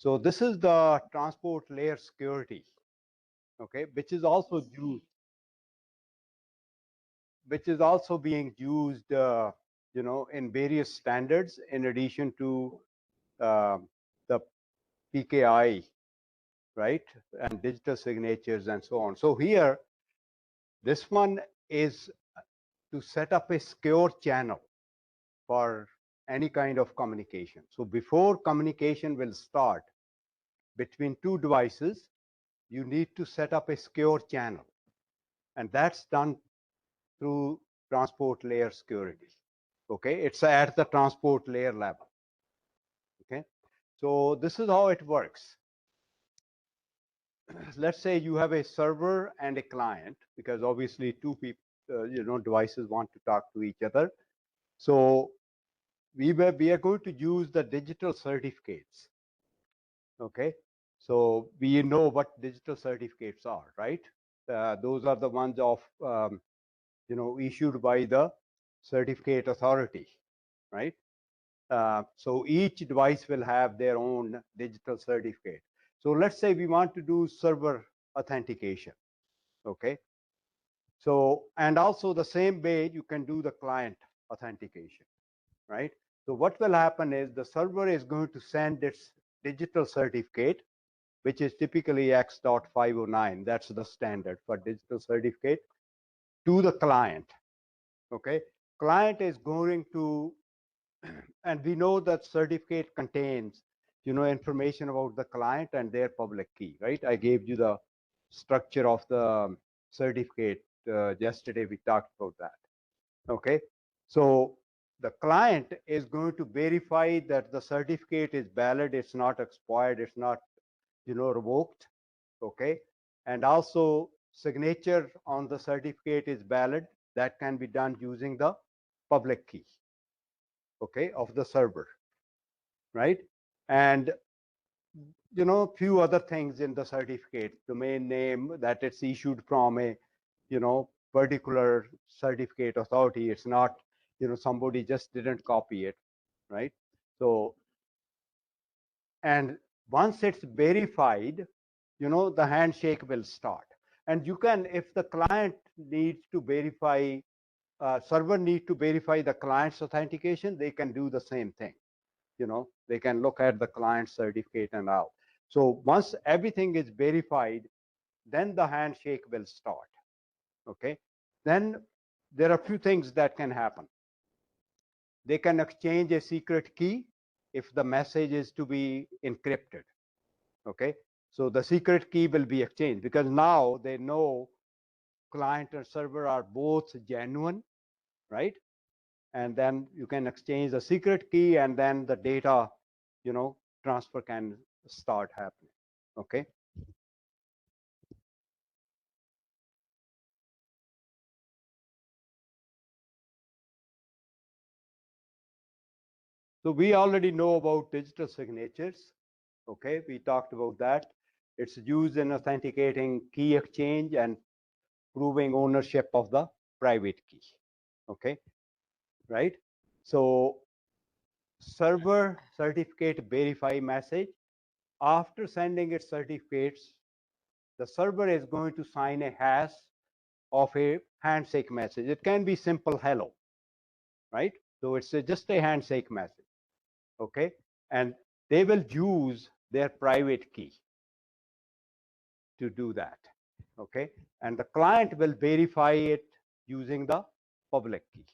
So this is the transport layer security, okay, which is also being used, in various standards in addition to the PKI, right, and digital signatures and so on. So here, this one is to set up a secure channel for any kind of communication. So before communication will start between two devices, you need to set up a secure channel, and that's done through transport layer security. Okay, it's at the transport layer level. Okay, so this is how it works. Let's say you have a server and a client, because obviously two people, devices want to talk to each other. So we are going to use the digital certificates. Okay, so we know what digital certificates are, right? Those are the ones of issued by the certificate authority, right? So each device will have their own digital certificate. So let's say we want to do server authentication, okay? So, and also the same way you can do the client authentication, right? So what will happen is the server is going to send its digital certificate, which is typically X.509. That's the standard for digital certificate, to the client, okay? Client is going to, and we know that certificate contains, information about the client and their public key, right? I gave you the structure of the certificate yesterday. We talked about that. Okay, so the client is going to verify that the certificate is valid, it's not expired, it's not, revoked. Okay, and also signature on the certificate is valid. That can be done using the public key, okay, of the server, right? And few other things in the certificate, domain name, that it's issued from a particular certificate authority. It's not, somebody just didn't copy it, right? So, and once it's verified, the handshake will start. And you can, if the client needs to verify, server need to verify the client's authentication, they can do the same thing. They can look at the client certificate and all. So once everything is verified, then the handshake will start. Okay, then there are a few things that can happen. They can exchange a secret key if the message is to be encrypted. Okay, so the secret key will be exchanged, because now they know client and server are both genuine, right? And then you can exchange the secret key, and then the data, transfer can start happening. Okay. So we already know about digital signatures. Okay, we talked about that. It's used in authenticating key exchange and proving ownership of the private key. Okay, right? So server certificate verify message. After sending its certificates, the server is going to sign a hash of a handshake message. It can be simple hello, right? So it's just a handshake message, okay? And they will use their private key to do that, okay? And the client will verify it using the public key,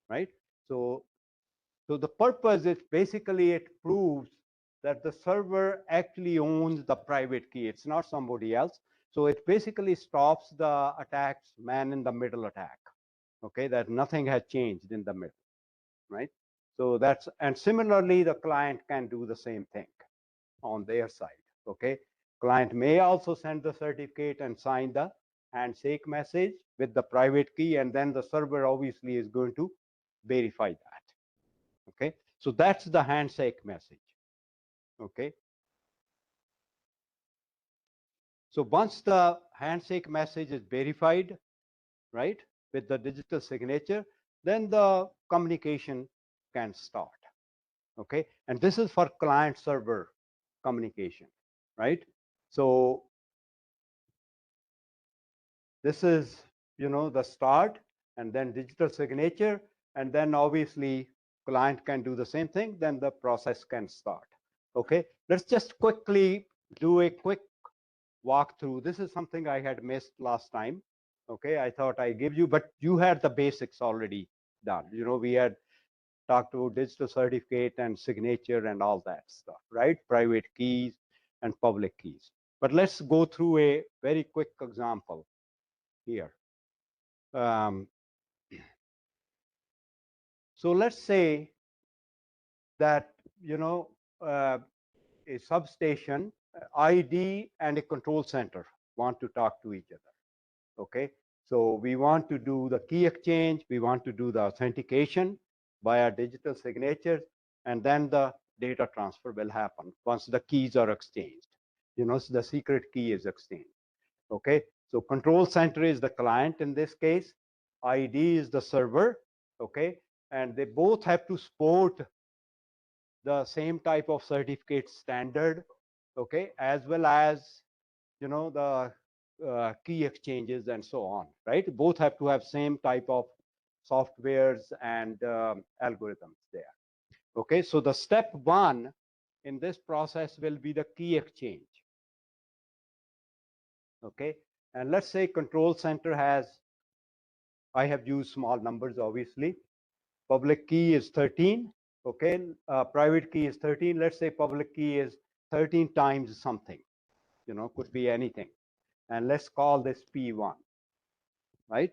right? So the purpose is basically it proves that the server actually owns the private key. It's not somebody else. So it basically stops the attacks, man in the middle attack, okay? That nothing has changed in the middle, right? So that's, and similarly, the client can do the same thing on their side, okay? Client may also send the certificate and sign the handshake message with the private key, and then the server obviously is going to verify that, okay? So that's the handshake message, okay? So once the handshake message is verified, right, with the digital signature, then the communication can start, okay? And this is for client server communication, right? So this is, the start, and then digital signature, and then obviously client can do the same thing, then the process can start. Okay, let's just quickly do a quick walkthrough. This is something I had missed last time. Okay, I thought I give you, but you had the basics already done. We had talked about digital certificate and signature and all that stuff, right? Private keys and public keys. But let's go through a very quick example here. Um, so let's say that, uh, a substation, ID, and a control center want to talk to each other. Okay, so we want to do the key exchange, we want to do the authentication via digital signatures, and then the data transfer will happen once the keys are exchanged. So the secret key is exchanged. Okay, so control center is the client in this case, ID is the server. Okay, and they both have to support the same type of certificate standard. Okay, as well as the key exchanges and so on, right? Both have to have same type of softwares and algorithms there. Okay, so the step one in this process will be the key exchange. Okay, and let's say control center has, I have used small numbers obviously. Public key is 13. Okay, private key is 13. Let's say public key is 13 times something, could be anything. And let's call this P1, right?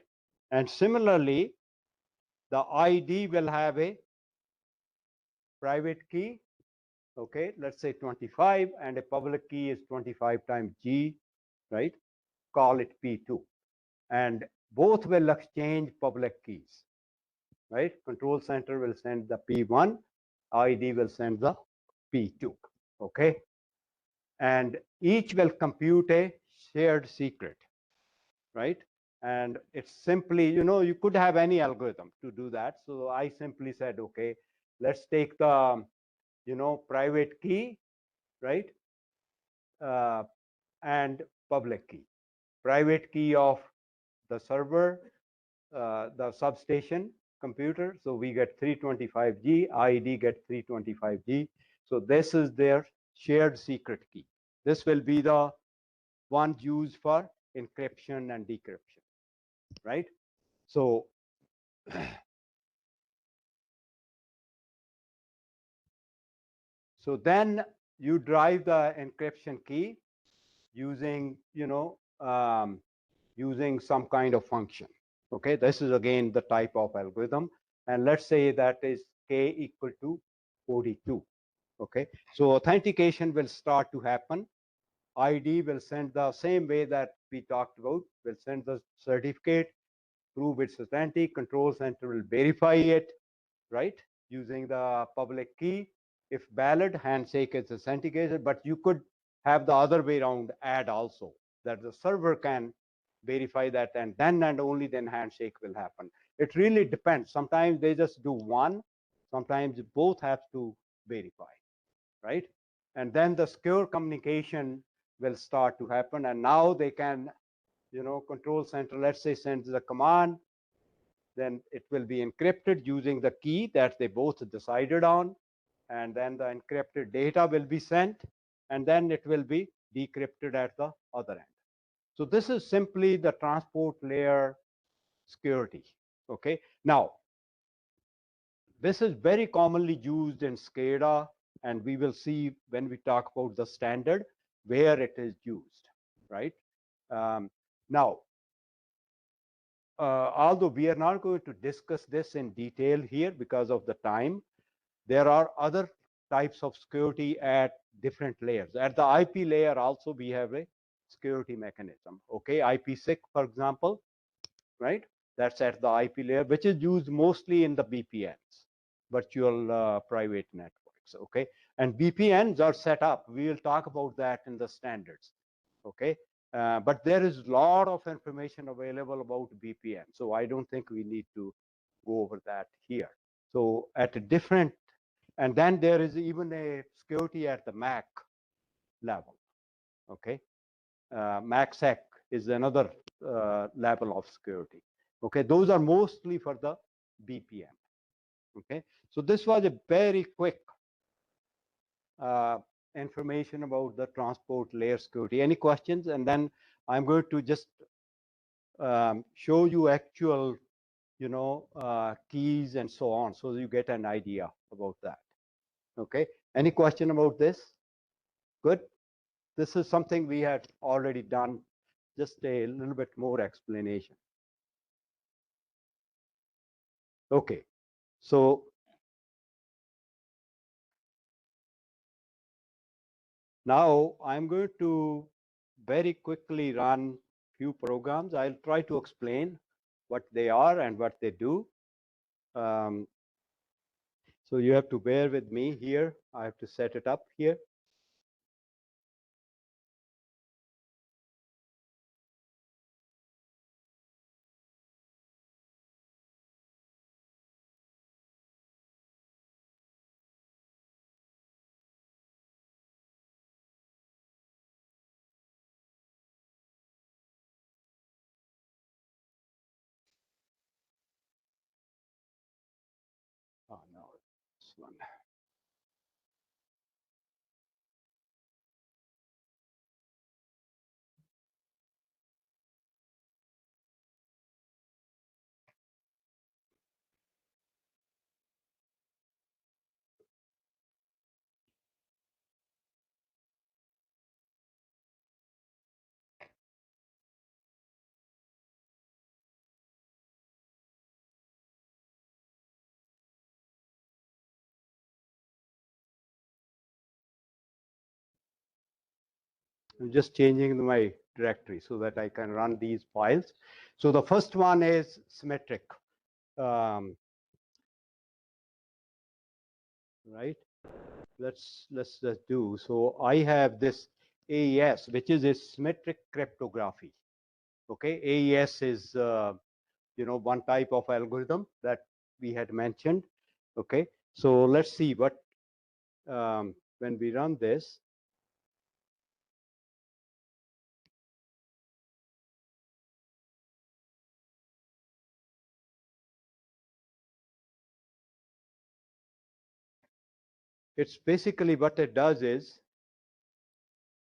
And similarly, the ID will have a private key, okay, let's say 25, and a public key is 25 times G, right? Call it P2. And both will exchange public keys, right? Control center will send the P1, ID will send the P2, okay? And each will compute a shared secret, right? And it's simply, you could have any algorithm to do that. So I simply said, okay, let's take the, private key, right? Uh, and public key. Private key of the server, the substation computer. So we get 325G, ID get 325G. So this is their shared secret key. This will be the one used for encryption and decryption, right? So so then you drive the encryption key using, using some kind of function. Okay, this is again the type of algorithm, and let's say that is k equal to 42. Okay, so authentication will start to happen. ID will send the same way that we talked about, will send the certificate, prove its authentic, control center will verify it, right, using the public key. If valid, handshake is authenticated, but you could have the other way around, add also, that the server can verify that, and then and only then handshake will happen. It really depends. Sometimes they just do one, sometimes both have to verify, right? And then the secure communication will start to happen, and now they can, control center, let's say, sends the command, then it will be encrypted using the key that they both decided on, and then the encrypted data will be sent, and then it will be decrypted at the other end. So this is simply the transport layer security. Okay, now this is very commonly used in SCADA, and we will see when we talk about the standard where it is used, right? Now, although we are not going to discuss this in detail here because of the time, there are other types of security at different layers. At the IP layer also we have a security mechanism. Okay, IPsec, for example, right? That's at the IP layer, which is used mostly in the VPNs, virtual private networks. Okay, and VPNs are set up. We will talk about that in the standards. Okay, but there is a lot of information available about VPN, so I don't think we need to go over that here. So at a different, and then there is even a security at the MAC, level. Okay, MACsec is another level of security. Okay, those are mostly for the BPM. Okay, so this was a very quick information about the transport layer security. Any questions? And then I'm going to just show you actual, keys and so on, so you get an idea about that. Okay, any question about this? Good. This is something we had already done, just a little bit more explanation. Okay, so now I'm going to very quickly run few programs. I'll try to explain what they are and what they do. So you have to bear with me here. I have to set it up here. Oh no, this one. I'm just changing my directory so that I can run these files. So the first one is symmetric, right? Let's just do. So I have this AES, which is a symmetric cryptography. Okay, AES is one type of algorithm that we had mentioned. Okay, so let's see what when we run this. It's basically what it does is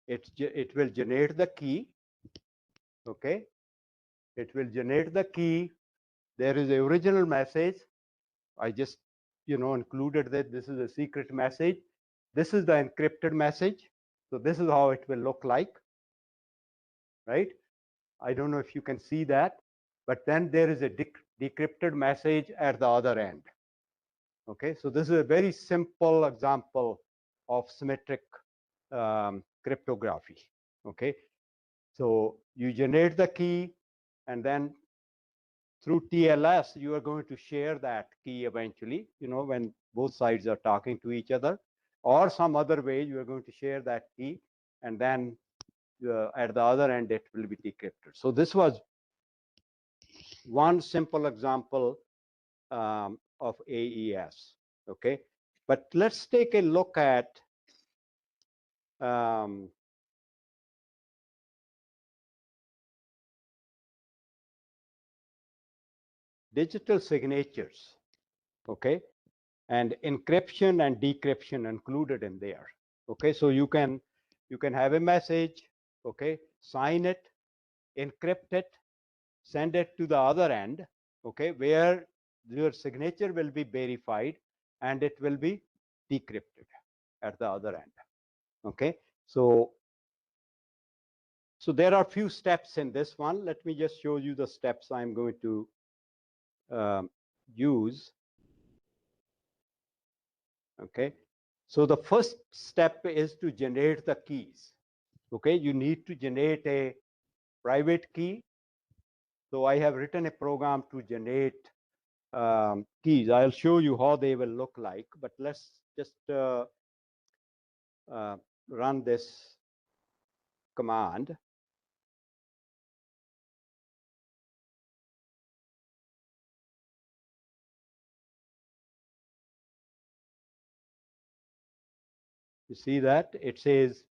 it will generate the key. Okay, it will generate the key. There is the original message. I just included that this is a secret message. This is the encrypted message. So this is how it will look like, right? I don't know if you can see that, but then there is a decrypted message at the other end. Okay, so this is a very simple example of symmetric cryptography. Okay, so you generate the key, and then through TLS, you are going to share that key eventually, when both sides are talking to each other, or some other way you are going to share that key, and then at the other end, it will be decrypted. So this was one simple example of AES. Okay, but let's take a look at digital signatures. Okay, and encryption and decryption included in there. Okay, so you can have a message. Okay, sign it, encrypt it, send it to the other end. Okay, where your signature will be verified and it will be decrypted at the other end. Okay, so there are a few steps in this one. Let me just show you the steps I'm going to use. Okay, so the first step is to generate the keys. Okay, you need to generate a private key. So I have written a program to generate keys. I'll show you how they will look like, but let's just run this command. You see that it says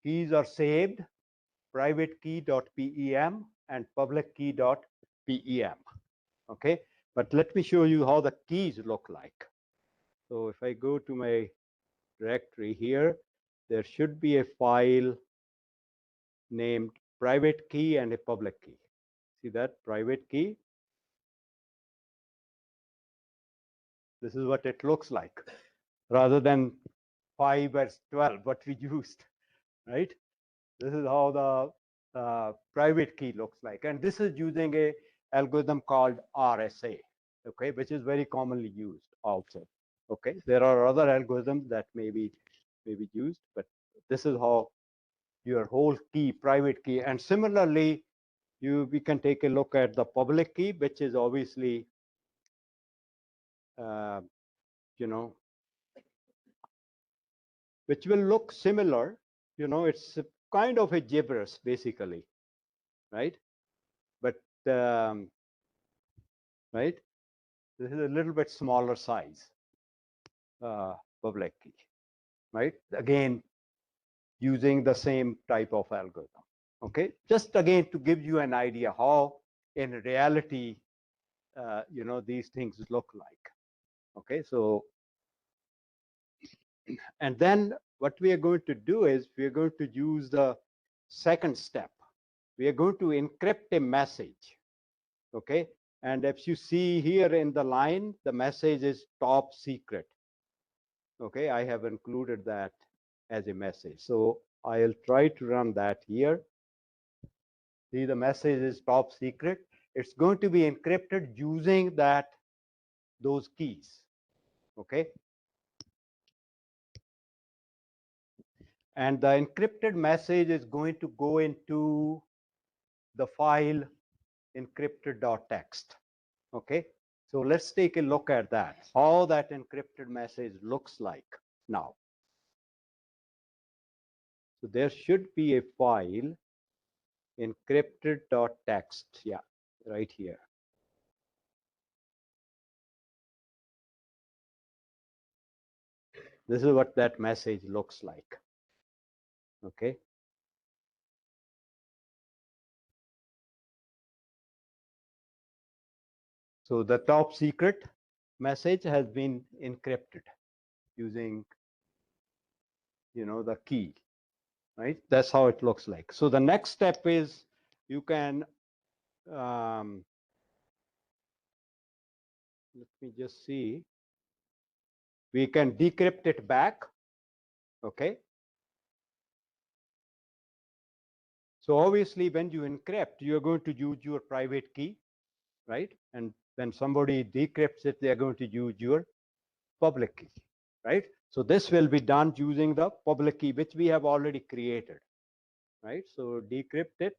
keys are saved, private key.pem and public key.pem. Okay, but let me show you how the keys look like. So if I go to my directory here, there should be a file named private key and a public key. See that private key? This is what it looks like, rather than 5 or 12 what we used, right? This is how the private key looks like, and this is using a algorithm called RSA, okay, which is very commonly used also. Okay, there are other algorithms that may be used, but this is how your whole key, private key, and similarly, we can take a look at the public key, which is obviously, you know, which will look similar. You know, it's kind of a gibberish basically, right? But right, this is a little bit smaller size public key, right? Again, using the same type of algorithm. Okay, just again to give you an idea how in reality, you know, these things look like. Okay, so and then what we are going to do is we are going to use the second step. We are going to encrypt a message. Okay, and if you see here in the line, the message is top secret. Okay, I have included that as a message. So I'll try to run that here. See, the message is top secret. It's going to be encrypted using those keys. Okay. And the encrypted message is going to go into the file encrypted.txt. Okay. So let's take a look at that, how that encrypted message looks like now. So there should be a file encrypted.txt. Yeah, right here. This is what that message looks like. Okay. So the top secret message has been encrypted using, you know, the key, right? That's how it looks like. So the next step is you can, let me just see, we can decrypt it back. Okay. So obviously when you encrypt, you're going to use your private key, right? And when somebody decrypts it, they're going to use your public key, right? So this will be done using the public key, which we have already created, right? So decrypt it.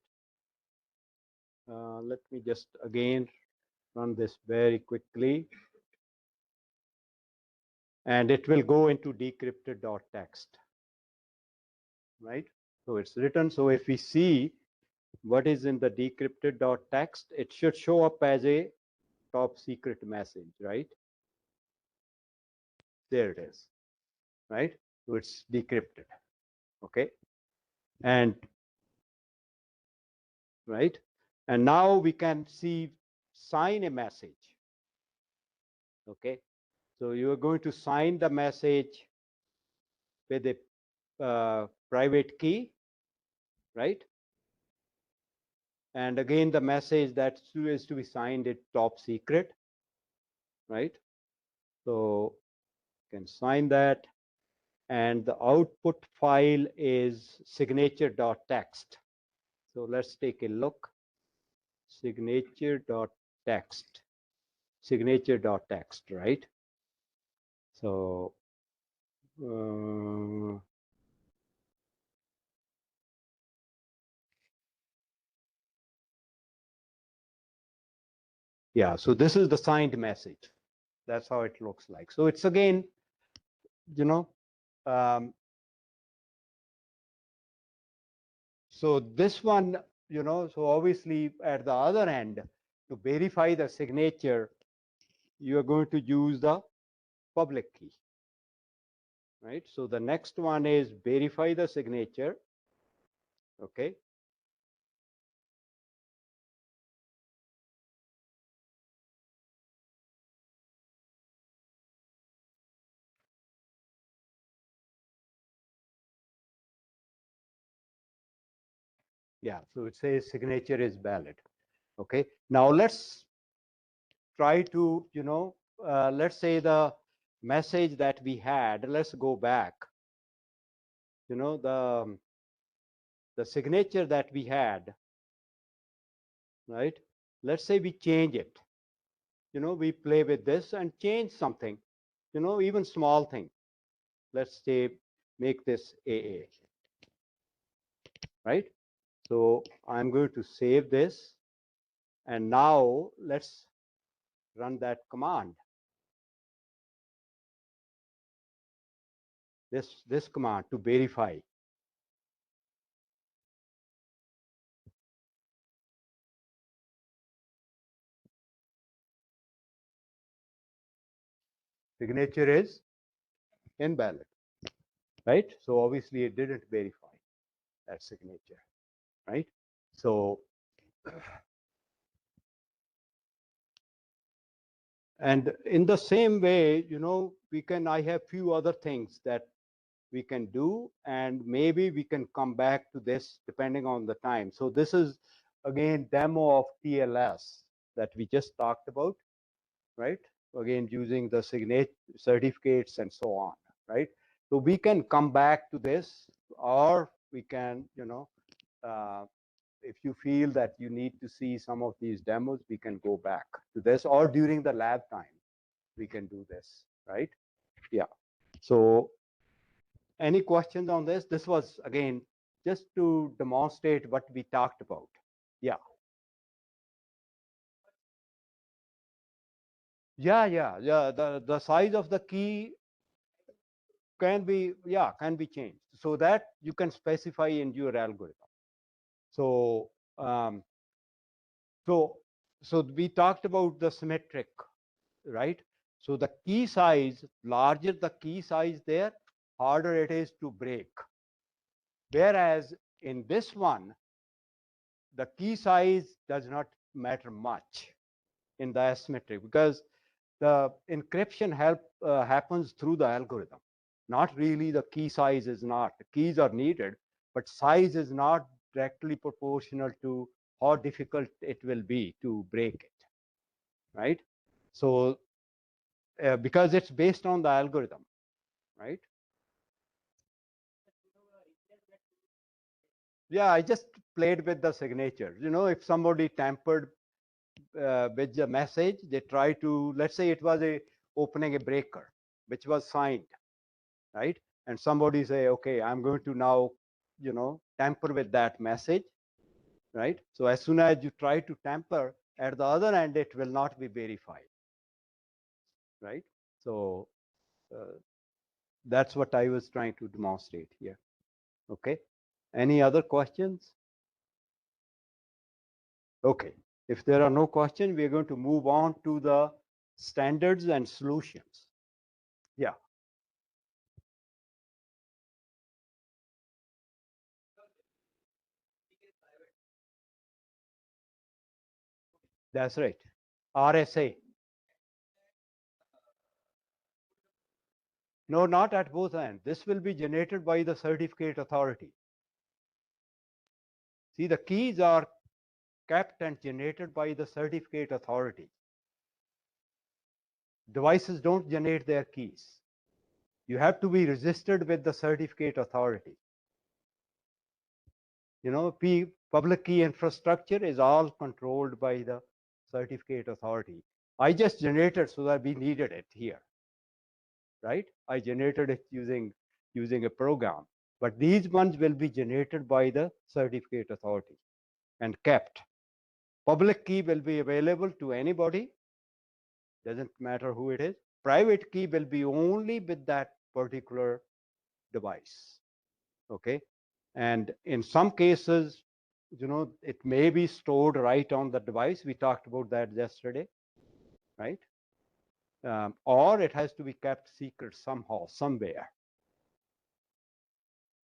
Let me just again run this very quickly. And it will go into decrypted.txt, right? So it's written. So if we see what is in the decrypted.txt, it should show up as a top secret message, right? There it is, right? So it's decrypted, okay? And right, and now we can see sign a message. Okay, so you are going to sign the message with a private key, right? And again, the message that is to be signed is top secret, right? So you can sign that, and the output file is signature.txt. So let's take a look. Signature.txt, signature.txt, right? So yeah, so this is the signed message. That's how it looks like. So it's again, you know, so this one, you know, so obviously at the other end, to verify the signature, you are going to use the public key, right? So the next one is verify the signature. Okay. Yeah, so it says signature is valid. Okay, now let's try to, let's say the message that we had, let's go back, the signature that we had, right? Let's say we change it, we play with this and change something, even small thing. Let's say make this AA, right? So I'm going to save this, and now let's run that command. This command to verify. Signature is invalid, right? So obviously it didn't verify that signature, right? So, and in the same way, I have few other things that we can do, and maybe we can come back to this depending on the time. So this is again demo of TLS that we just talked about, right? Again, using the certificates and so on, right? So we can come back to this, or we can, if you feel that you need to see some of these demos, we can go back to this, or during the lab time, we can do this, right? Yeah. So any questions on this? This was, again, just to demonstrate what we talked about. Yeah. Yeah. The size of the key can be changed so that you can specify in your algorithm. So um, so so we talked about the symmetric, right? So the key size, larger the key size there, harder it is to break. Whereas in this one, the key size does not matter much in the asymmetric, because the encryption happens through the algorithm. Not really the key size is not. The keys are needed, but size is not directly proportional to how difficult it will be to break it, right? So because it's based on the algorithm, right? Yeah, I just played with the signatures. If somebody tampered with the message, they try to, let's say it was opening a breaker, which was signed, right? And somebody say, okay, I'm going to now, tamper with that message, right? So as soon as you try to tamper, at the other end, it will not be verified, right? So that's what I was trying to demonstrate here. Okay. Any other questions? Okay. If there are no questions, we're going to move on to the standards and solutions. Yeah, that's right. RSA. No, not at both ends. This will be generated by the certificate authority. See, the keys are kept and generated by the certificate authority. Devices don't generate their keys. You have to be registered with the certificate authority. Public key infrastructure is all controlled by the certificate authority. I just generated so that we needed it here, right? I generated it using a program, but these ones will be generated by the certificate authority and kept. Public key will be available to anybody, doesn't matter who it is. Private key will be only with that particular device, okay? And in some cases, it may be stored right on the device. We talked about that yesterday, right? Or it has to be kept secret somehow, somewhere.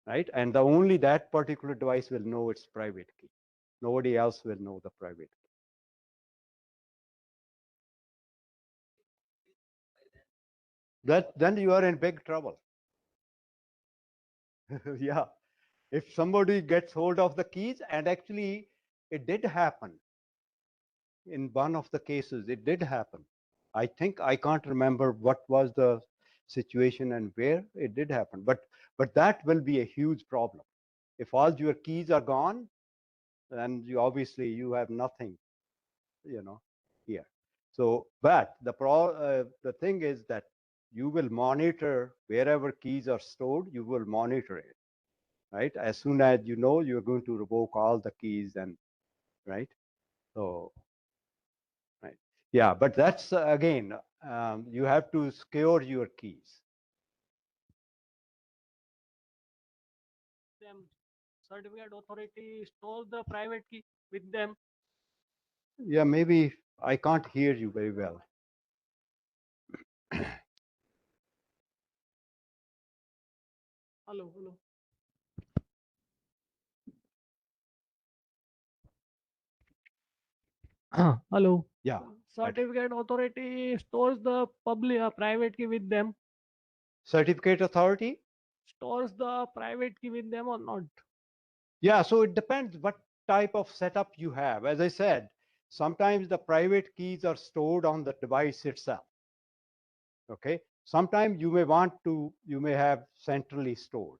right? And the only that particular device will know its private key. Nobody else will know the private key. Then you are in big trouble. Yeah. If somebody gets hold of the keys, and actually it did happen in one of the cases, it did happen. I think I can't remember what was the situation and where it did happen, but that will be a huge problem. If all your keys are gone, then you obviously you have nothing, here. So, but the thing is that you will monitor wherever keys are stored, you will monitor it, right? As soon as you know you're going to revoke all the keys, and right. So, right. Yeah, but that's again, you have to secure your keys. Them certificate authority stores the private key with them. Yeah, maybe I can't hear you very well. Hello, hello. Hello. Yeah, better. Certificate authority stores the public private key with them. Certificate authority. Stores the private key with them or not? Yeah, so it depends what type of setup you have. As I said, sometimes the private keys are stored on the device itself. Okay. Sometimes you may have centrally stored,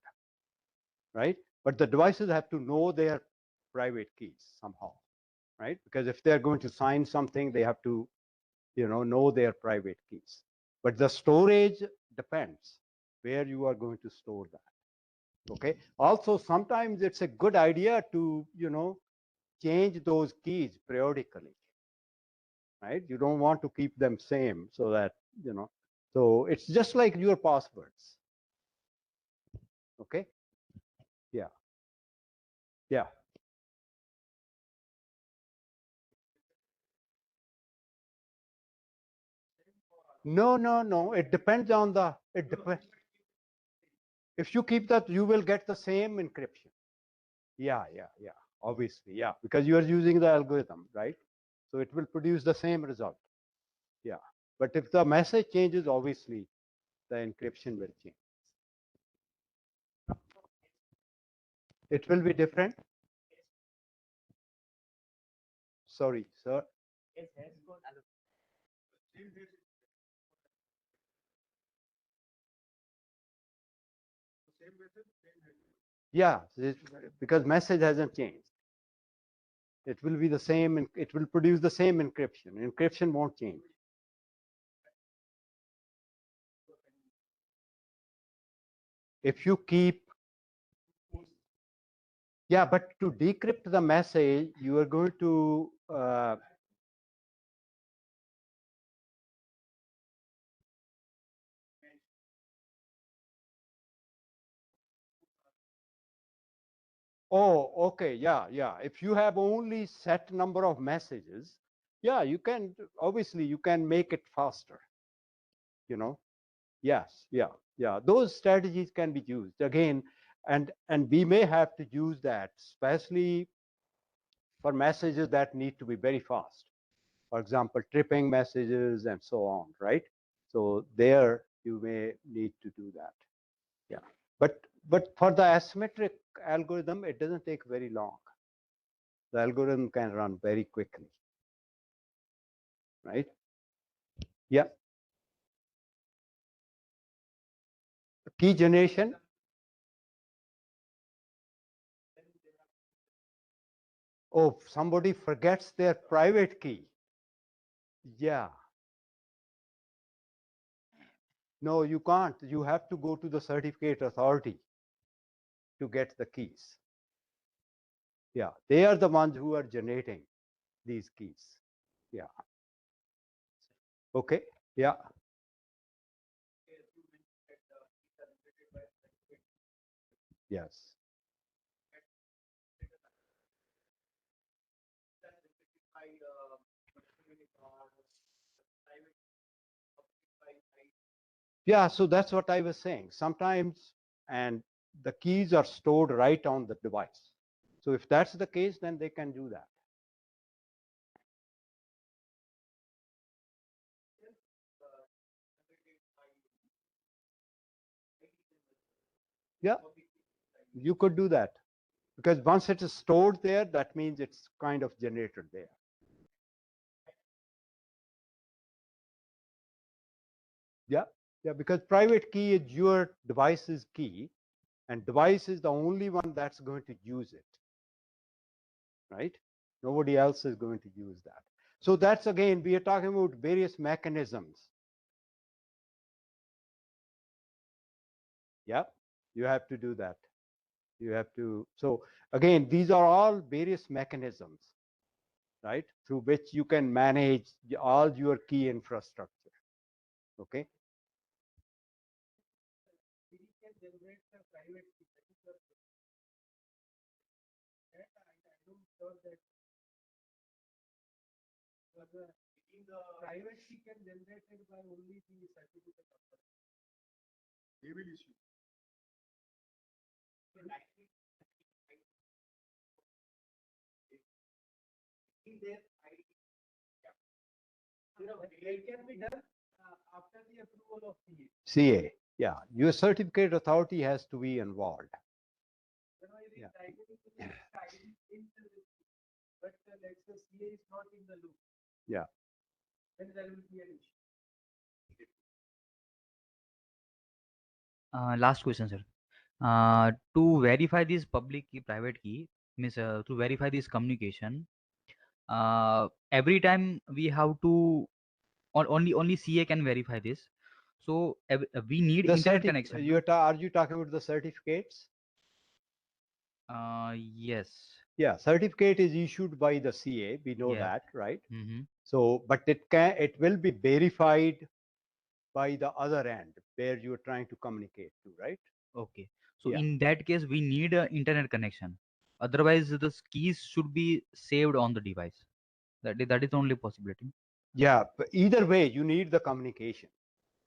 right? But the devices have to know their private keys somehow, right? Because if they're going to sign something, they have to, know their private keys. But the storage depends where you are going to store that. Okay. Also, sometimes it's a good idea to, change those keys periodically, right? You don't want to keep them same, so that, so it's just like your passwords. Okay. Yeah. Yeah. No, no, no. It depends on the, it depends. If you keep that, you will get the same encryption. Yeah, yeah, yeah. Obviously, yeah, because you are using the algorithm, right? So it will produce the same result. Yeah. But if the message changes, obviously the encryption will change. It will be different. Sorry, sir. Yeah, because message hasn't changed. It will be the same, and it will produce the same encryption. Encryption won't change. If you keep, yeah, but to decrypt the message, you are going to, oh, okay, yeah, yeah. If you have only set number of messages, yeah, you can, obviously you can make it faster, you know. Yes, yeah, yeah. Those strategies can be used again, and we may have to use that, especially for messages that need to be very fast. For example, tripping messages and so on, right? So there you may need to do that. Yeah. But for the asymmetric algorithm, it doesn't take very long. The algorithm can run very quickly, right? Yeah. Key generation. Oh, somebody forgets their private key. Yeah. No, you can't. You have to go to the certificate authority to get the keys. Yeah. They are the ones who are generating these keys. Yeah. Okay. Yeah. Yes. Yeah, so that's what I was saying. Sometimes, and the keys are stored right on the device. So if that's the case, then they can do that. Yeah, you could do that, because once it is stored there, that means it's kind of generated there. Yeah, yeah, because private key is your device's key, and device is the only one that's going to use it, right? Nobody else is going to use that. So that's, again, we are talking about various mechanisms. Yeah, you have to do that. You have to, so again, these are all various mechanisms, right, through which you can manage all your key infrastructure. Okay. We can generate the private key. That I don't sure that the private key can generated by only the certificate of they will issue. It can be done after the approval of CA. CA, yeah, your certificate authority has to be involved. Yeah. But let's say CA is not in the loop. Yeah. Then there will be an issue. Last question, sir. To verify this public key, private key, means to verify this communication, every time we have to, or only CA can verify this. So we need The internet connection. are you talking about the certificates? Yes. Yeah, certificate is issued by the CA. We know Yeah. that, right? Mm-hmm. So, but it will be verified by the other end where you are trying to communicate to, right? Okay. So Yeah. in that case, we need an internet connection. Otherwise, the keys should be saved on the device. That is the only possibility. Yeah, but either way, you need the communication.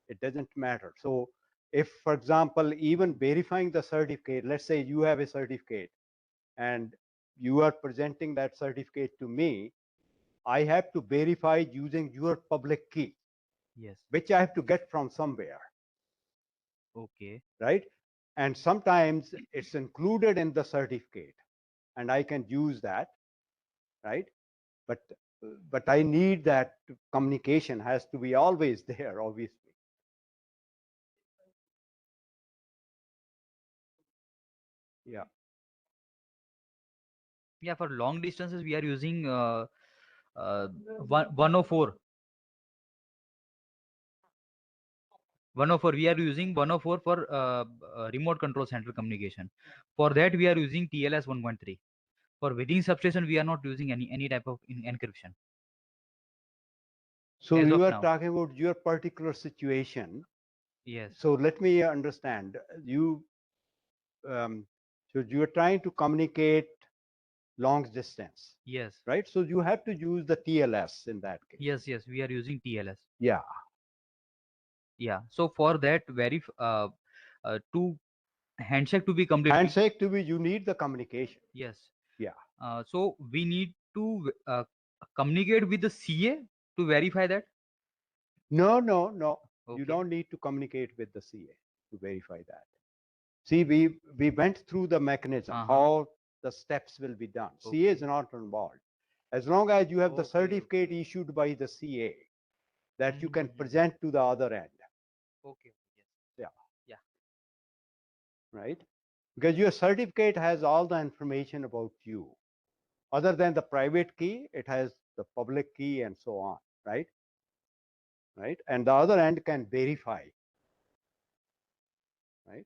It doesn't matter. So if, for example, even verifying the certificate, let's say you have a certificate and you are presenting that certificate to me, I have to verify using your public key. Yes. Which I have to get from somewhere. Okay. Right? And sometimes it's included in the certificate and I can use that, right? But I need that communication has to be always there, obviously. Yeah. Yeah, for long distances, we are using 104. 104, we are using 104 for remote control center communication. For that, we are using TLS 1.3. For within substation, we are not using any type of encryption. So As you of are now. talking about your particular situation. Yes. So let me understand. So you are trying to communicate long distance. Yes. Right? So you have to use the TLS in that case. Yes, yes, we are using TLS. Yeah. Yeah. So for that, to handshake to be complete. Handshake to be, you need the communication. Yes. Yeah. So we need to communicate with the CA to verify that. No. Okay. You don't need to communicate with the CA to verify that. See, we went through the mechanism, how the steps will be done. Okay. CA is not involved. As long as you have the Okay, certificate issued by the CA that you can Mhm. present to the other end. Okay. Yes. Yeah. Yeah. Right? Because your certificate has all the information about you. Other than the private key, it has the public key and so on, right? Right? And the other end can verify, right?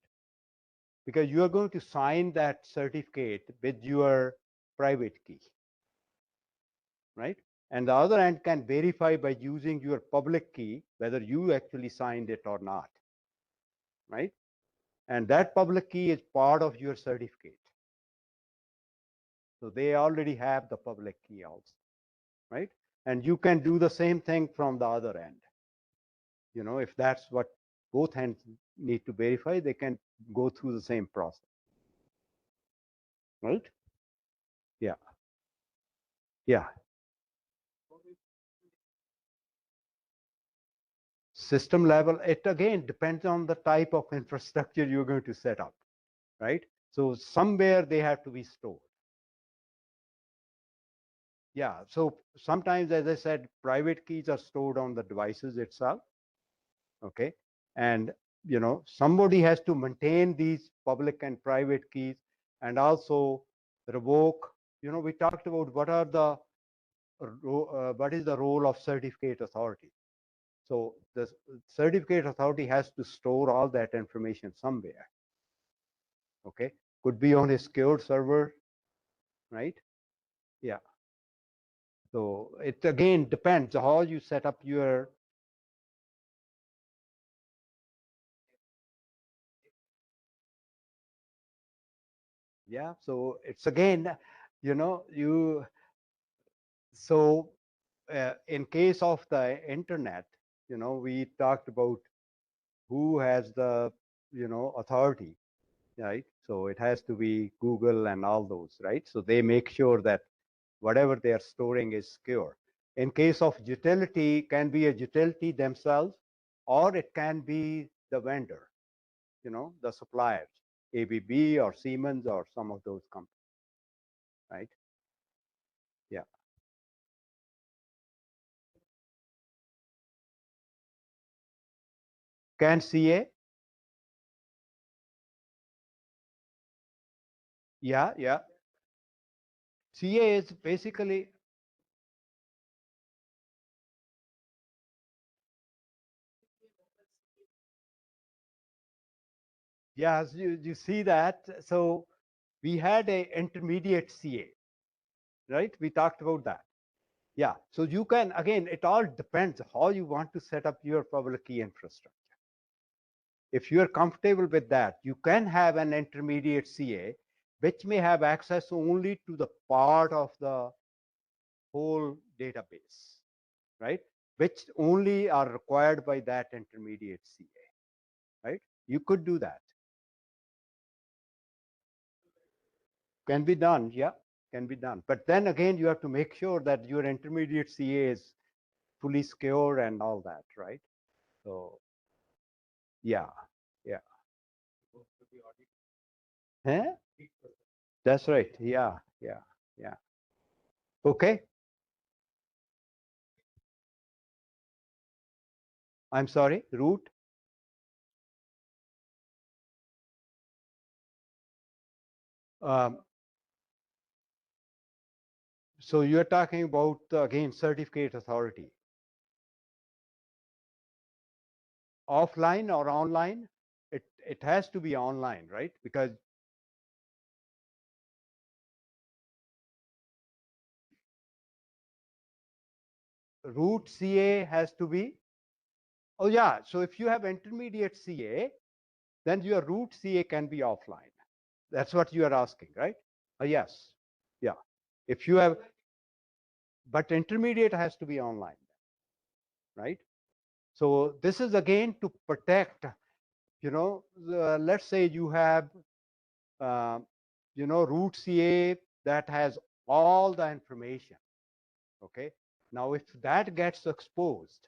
Because you are going to sign that certificate with your private key, right? And the other end can verify by using your public key whether you actually signed it or not, right? And that public key is part of your certificate. So they already have the public key also, right? And you can do the same thing from the other end. You know, if that's what both ends need to verify, they can go through the same process. right? Yeah. Yeah. System level, it again depends on the type of infrastructure you're going to set up, right? So somewhere they have to be stored. Yeah, so sometimes, as I said, private keys are stored on the devices itself, okay? And, somebody has to maintain these public and private keys and also revoke, we talked about what is the role of certificate authority. So the certificate authority has to store all that information somewhere, okay? Could be on a secured server, right? Yeah. So it again depends how you set up your. Yeah, so it's again, you so in case of the internet, we talked about who has the authority, right? So it has to be Google and all those, right? So they make sure that whatever they are storing is secure. In case of utility, can be a utility themselves, or it can be the vendor, the suppliers, ABB or Siemens or some of those companies, right? Yeah. Can CA? Yeah, yeah. CA is basically, yeah, as you see that. So we had a intermediate CA, right? We talked about that. Yeah. So you can, again, it all depends how you want to set up your public key infrastructure. If you're comfortable with that, you can have an intermediate CA, which may have access only to the part of the whole database, right? Which only are required by that intermediate CA, right? You could do that. Can be done, yeah, can be done. But then again, you have to make sure that your intermediate CA is fully secure and all that, right? So, yeah, yeah. Huh? That's right. Yeah, yeah, yeah. Okay. I'm sorry, root. Um, so you're talking about, again, certificate authority. Offline or online? It has to be online, right? Because root CA has to be, oh yeah, so if you have intermediate CA, then your root CA can be offline. That's what you are asking, right? Yes, yeah. If you have, but intermediate has to be online, right? So this is again to protect, let's say you have, uh, root CA that has all the information, okay? Now, if that gets exposed,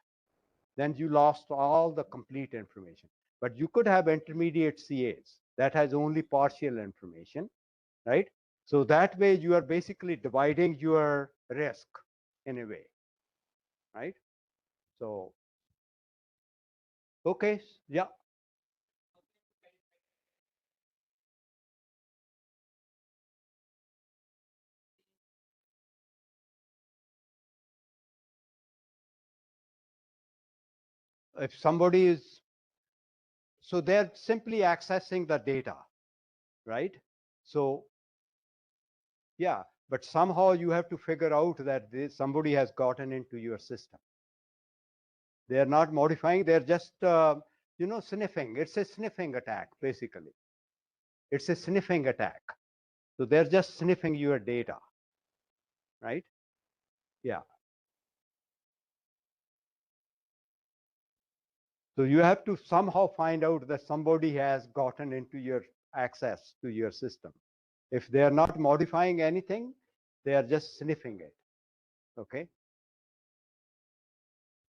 then you lost all the complete information. But you could have intermediate CAs that has only partial information, right? So that way you are basically dividing your risk in a way, right? So, okay, yeah. If somebody is, so they're simply accessing the data, right? So, yeah, but somehow you have to figure out that somebody has gotten into your system. They're not modifying, they're just, sniffing. It's a sniffing attack, basically. It's a sniffing attack. So they're just sniffing your data, right? Yeah. So you have to somehow find out that somebody has gotten into your access to your system. If they are not modifying anything, they are just sniffing it. Okay.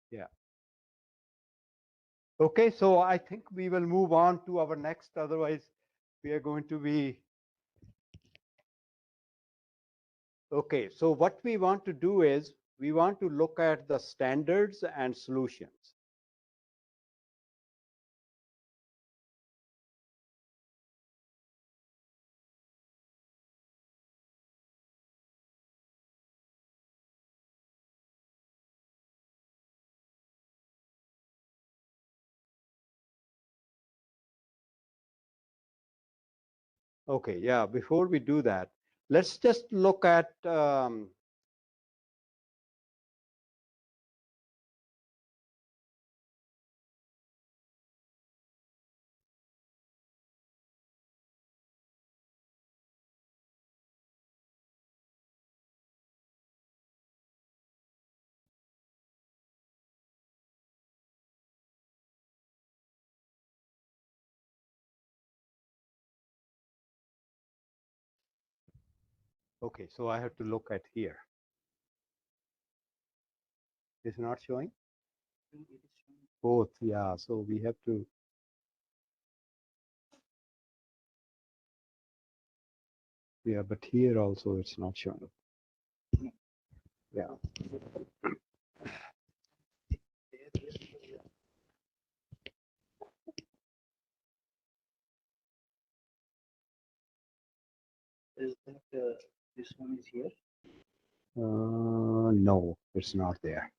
Yeah. Okay, so I think we will move on to our next, otherwise we are going to be. Okay, so what we want to do is we want to look at the standards and solutions. Okay, yeah, before we do that, let's just look at okay, so I have to look at here. It's not showing? Both, yeah, so we have to. Yeah, but here also it's not showing. Yeah. Is that this one is here? No, it's not there.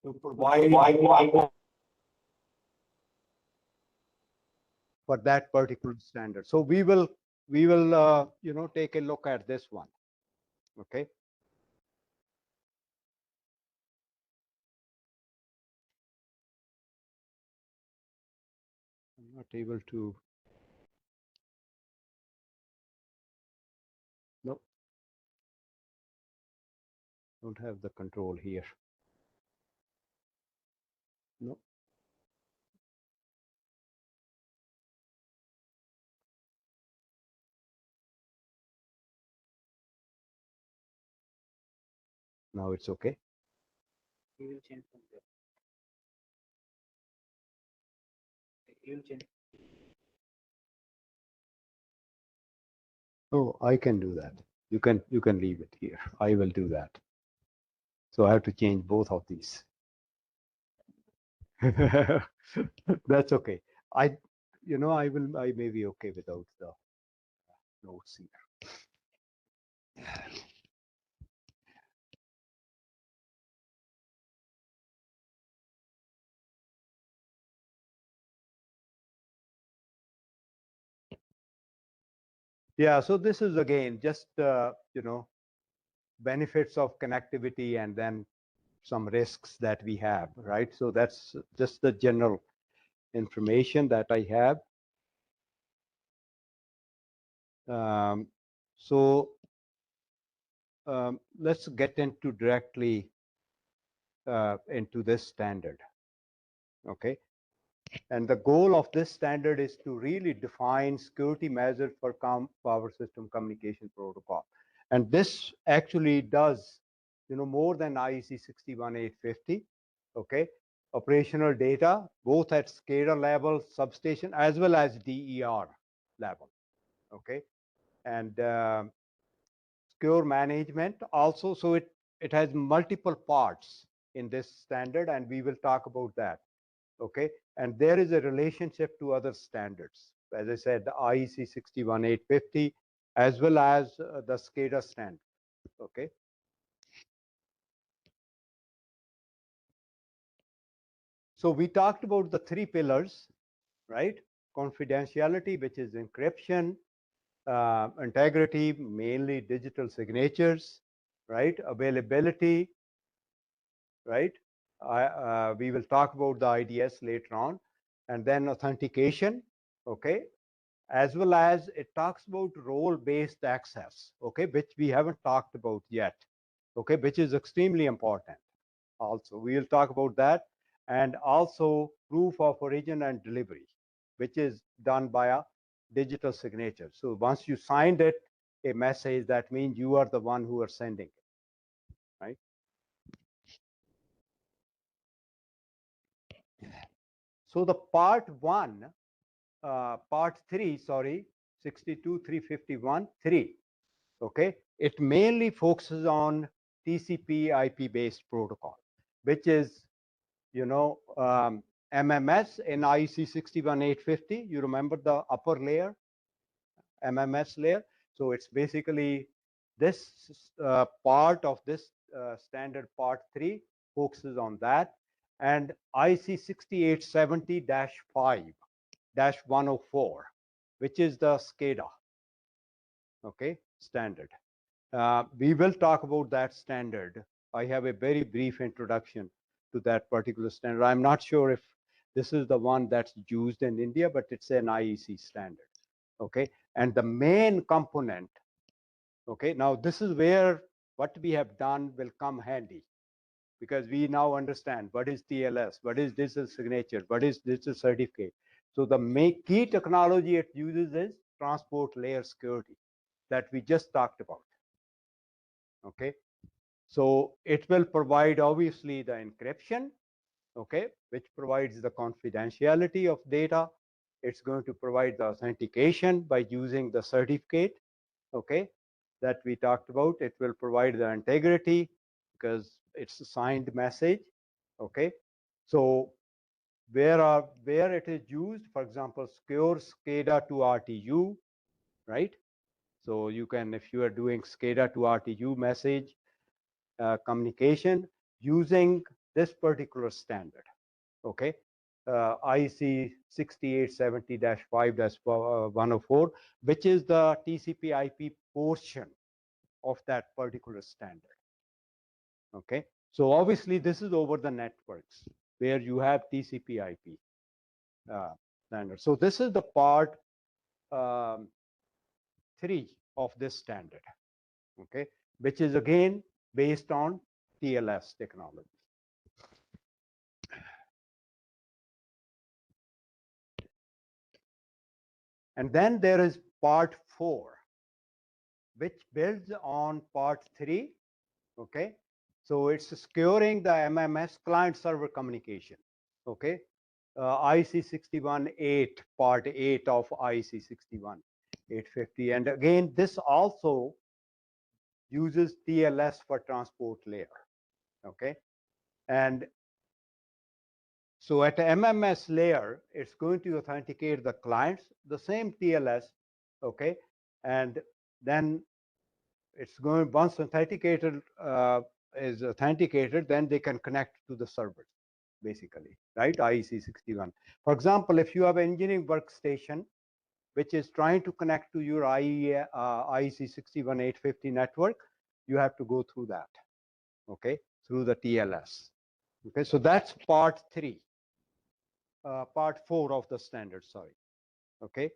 to provide for that particular standard. So we will take a look at this one. Okay. I'm not able to. No. Don't have the control here. No. Now it's okay. You will change from there. You will change. Oh, I can do that. You can leave it here. I will do that. So I have to change both of these. That's okay. I may be okay without the notes here. Yeah, so this is again just benefits of connectivity and then some risks that we have, right? So that's just the general information that I have. So let's get into directly into this standard. Okay. And the goal of this standard is to really define security measures for power system communication protocol. And this actually does, more than IEC 61850. Okay. Operational data, both at SCADA level, substation, as well as DER level. Okay. And secure management also. So it has multiple parts in this standard, and we will talk about that. Okay, and there is a relationship to other standards. As I said, the IEC 61850, as well as the SCADA standard. Okay. So we talked about the three pillars, right? Confidentiality, which is encryption, integrity, mainly digital signatures, right? Availability, right? We will talk about the IDS later on, and then authentication, okay? As well as it talks about role-based access, okay, which we haven't talked about yet, okay, which is extremely important. Also, we will talk about that, and also proof of origin and delivery, which is done by a digital signature. So once you signed it, a message, that means you are the one who are sending it, right? So the part three, sorry, 62.351.3. Okay, it mainly focuses on TCP IP based protocol, which is MMS in IEC 61850. You remember the upper layer, MMS layer. So it's basically this part of this standard part 3 focuses on that, and IEC 6870-5-104, which is the SCADA, okay, standard. We will talk about that standard. I have a very brief introduction to that particular standard. I'm not sure if this is the one that's used in India, but it's an IEC standard. Okay, and the main component, okay, now this is where what we have done will come handy, because we now understand what is TLS, what is digital signature, what is digital certificate. So the key technology it uses is transport layer security that we just talked about. Okay, so it will provide obviously the encryption, okay, which provides the confidentiality of data. It's going to provide the authentication by using the certificate, okay, that we talked about. It will provide the integrity because it's a signed message, okay. So where it is used, for example, secure SCADA to RTU, right? So you can, if you are doing SCADA to RTU message communication using this particular standard, okay? IEC 6870-5-104, which is the TCP/IP portion of that particular standard, okay? So obviously this is over the networks where you have TCP/IP standard. So this is the part 3 of this standard, okay, which is again based on TLS technology. And then there is part 4, which builds on part 3, okay? So it's securing the MMS client server communication, okay? IEC 618, part 8 of IEC 61850. And again, this also uses TLS for transport layer, okay? And so at the MMS layer, it's going to authenticate the clients, the same TLS, okay? And then it's going, once authenticated is authenticated, then they can connect to the servers, basically, right? IEC 61. For example, if you have an engineering workstation, which is trying to connect to your IEC 61850 network, you have to go through that, okay, through the TLS. Okay, so that's part 3, part 4 of the standard, sorry, okay.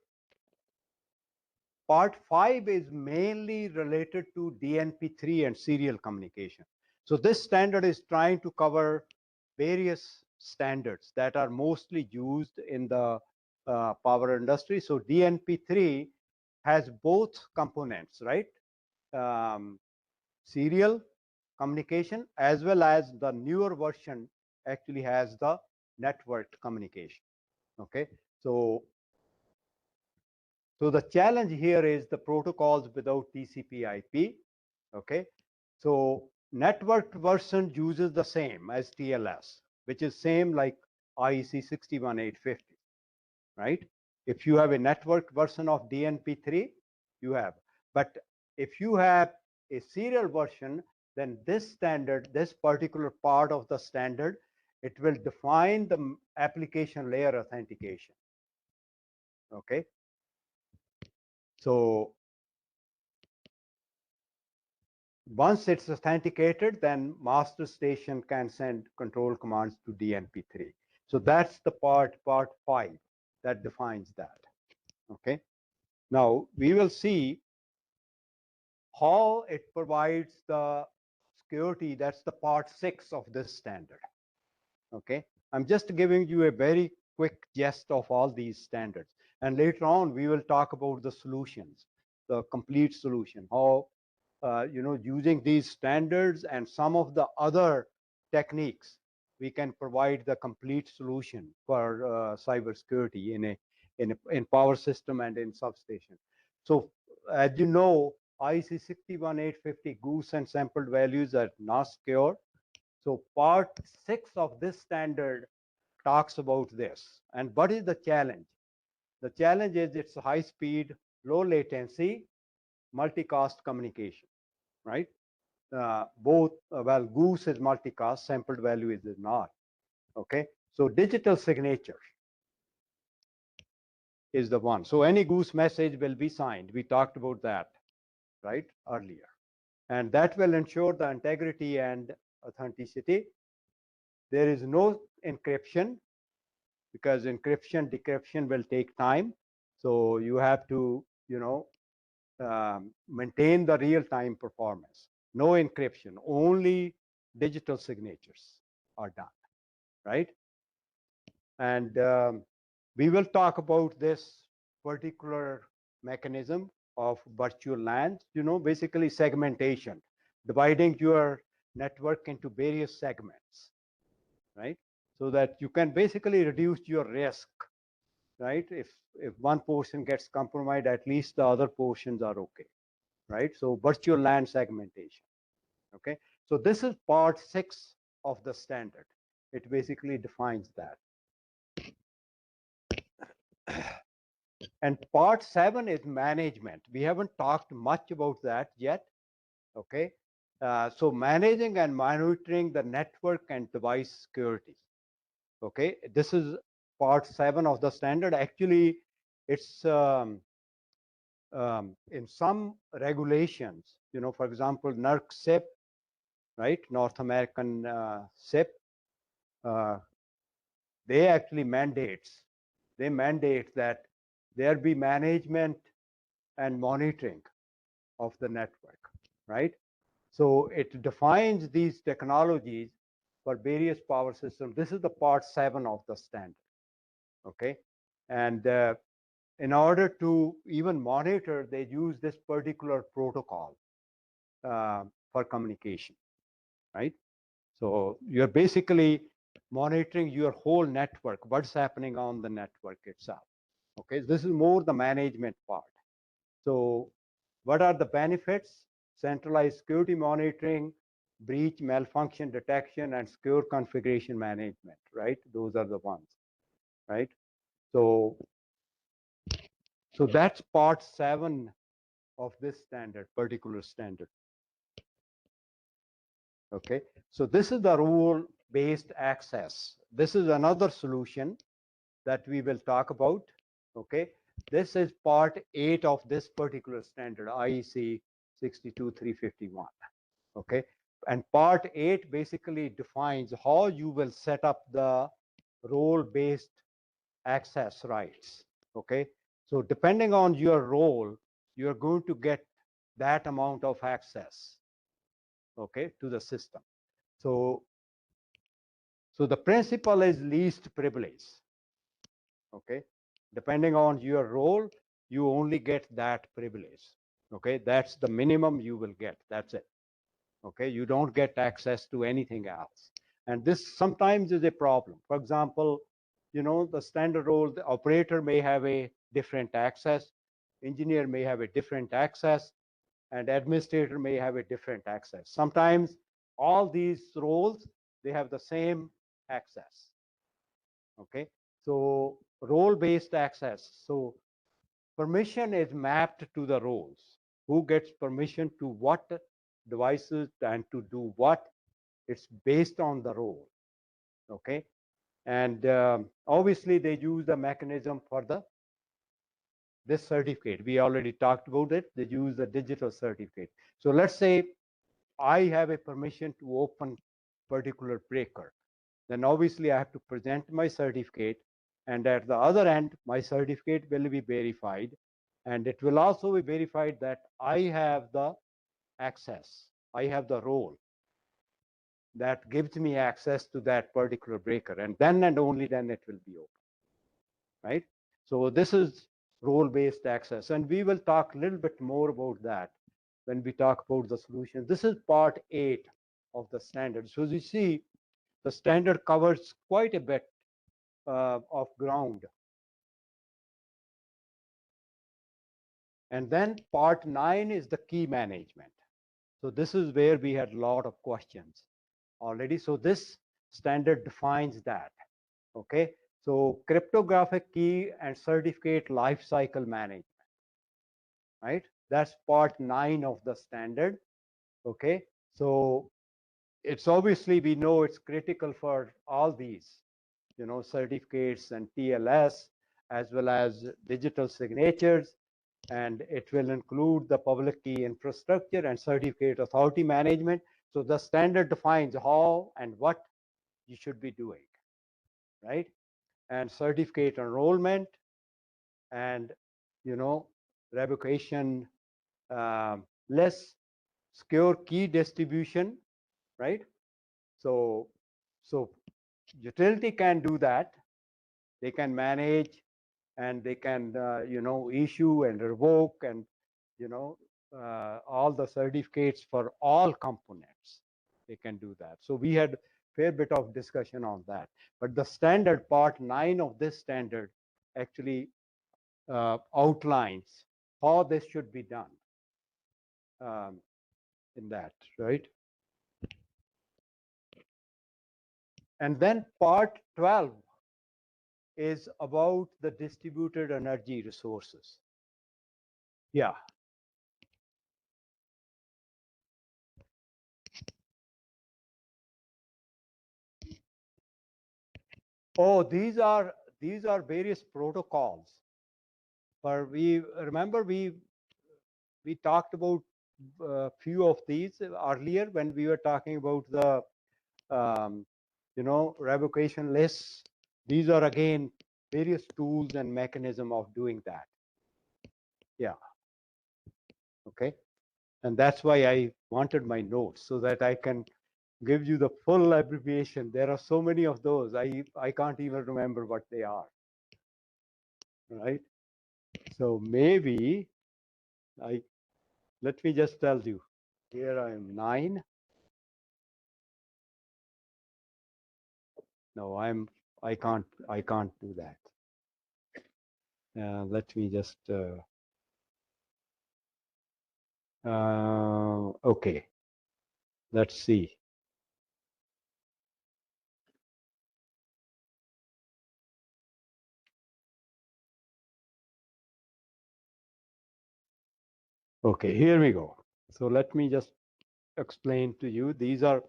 Part 5 is mainly related to DNP3 and serial communication. So this standard is trying to cover various standards that are mostly used in the power industry. So DNP3 has both components, right? Serial communication as well as the newer version actually has the networked communication, okay? So the challenge here is the protocols without TCP/IP, okay? So networked version uses the same as TLS, which is same like IEC 61850, right? If you have a networked version of DNP3, you have. But if you have a serial version, then this standard, this particular part of the standard, it will define the application layer authentication, okay? So once it's authenticated, then master station can send control commands to DNP3. So that's the part 5 that defines that, okay? Now we will see how it provides the security. That's the part 6 of this standard, okay? I'm just giving you a very quick gist of all these standards. And later on, we will talk about the solutions, the complete solution, how using these standards and some of the other techniques, we can provide the complete solution for cybersecurity in power system and in substation. So as you know, IEC 61850 goose and sampled values are not secure. So part 6 of this standard talks about this. And what is the challenge? The challenge is it's high speed, low latency, multicast communication, right? Both, well, goose is multicast, sampled value is not, okay? So digital signature is the one. So any goose message will be signed. We talked about that, right, earlier. And that will ensure the integrity and authenticity. There is no encryption because encryption, decryption will take time. So you have to, maintain the real-time performance. No encryption, only digital signatures are done, right? And we will talk about this particular mechanism of virtual LANs, basically segmentation, dividing your network into various segments, right? So that you can basically reduce your risk, right? If one portion gets compromised, at least the other portions are okay, right? So virtual LAN segmentation, okay? So this is part 6 of the standard. It basically defines that. And part 7 is management. We haven't talked much about that yet, okay? So managing and monitoring the network and device security. Okay, this is part 7 of the standard. Actually, it's in some regulations, for example, NERC SIP, right, North American SIP, uh, they actually mandate that there be management and monitoring of the network, right? So it defines these technologies for various power systems. This is the part 7 of the standard, okay? And in order to even monitor, they use this particular protocol for communication, right? So you're basically monitoring your whole network, what's happening on the network itself. Okay, this is more the management part. So what are the benefits? Centralized security monitoring, breach malfunction detection, and secure configuration management, right? Those are the ones, right? So, so that's part 7 of this standard, particular standard. Okay, so this is the rule-based access. This is another solution that we will talk about. Okay, this is part 8 of this particular standard, IEC 62351. Okay, and part 8 basically defines how you will set up the role-based access rights. Okay, so depending on your role, you're going to get that amount of access, okay, to the system. So the principle is least privilege. Okay, depending on your role, you only get that privilege. Okay, that's the minimum you will get. That's it. Okay, you don't get access to anything else. And this sometimes is a problem. For example, the standard role, the operator may have a different access, engineer may have a different access, and administrator may have a different access. Sometimes all these roles, they have the same access. Okay, so role-based access. So permission is mapped to the roles. Who gets permission to what devices and to do what? It's based on the role. Okay, and obviously they use the mechanism for this certificate. We already talked about it. They use the digital certificate. So let's say I have a permission to open particular breaker. Then obviously I have to present my certificate, and at the other end, my certificate will be verified, and it will also be verified that I have the access, I have the role that gives me access to that particular breaker, and then and only then it will be open, right? So this is role-based access, and we will talk a little bit more about that when we talk about the solution. This is part 8 of the standard. So as you see, the standard covers quite a bit of ground. And then part 9 is the key management. So this is where we had a lot of questions already. So this standard defines that. Okay, so cryptographic key and certificate lifecycle management, right? That's part 9 of the standard. Okay, so it's obviously, we know it's critical for all these, certificates and TLS, as well as digital signatures, and it will include the public key infrastructure and certificate authority management. So the standard defines how and what you should be doing, right? And certificate enrollment and, revocation, less secure key distribution, right? So, so utility can do that. They can manage, and they can, issue and revoke, and, all the certificates for all components. They can do that. So we had a fair bit of discussion on that. But the standard part 9 of this standard actually outlines how this should be done in that, right? And then part 12 is about the distributed energy resources. Yeah. Oh, these are various protocols. But we remember we talked about a few of these earlier when we were talking about the revocation lists. These are again various tools and mechanism of doing that. Yeah. Okay. And that's why I wanted my notes so that I can give you the full abbreviation. There are so many of those. I can't even remember what they are. Right. So maybe let me just tell you. Here I am 9. No, I can't do that. Let me just okay. Let's see. Okay, here we go. So let me just explain to you. These are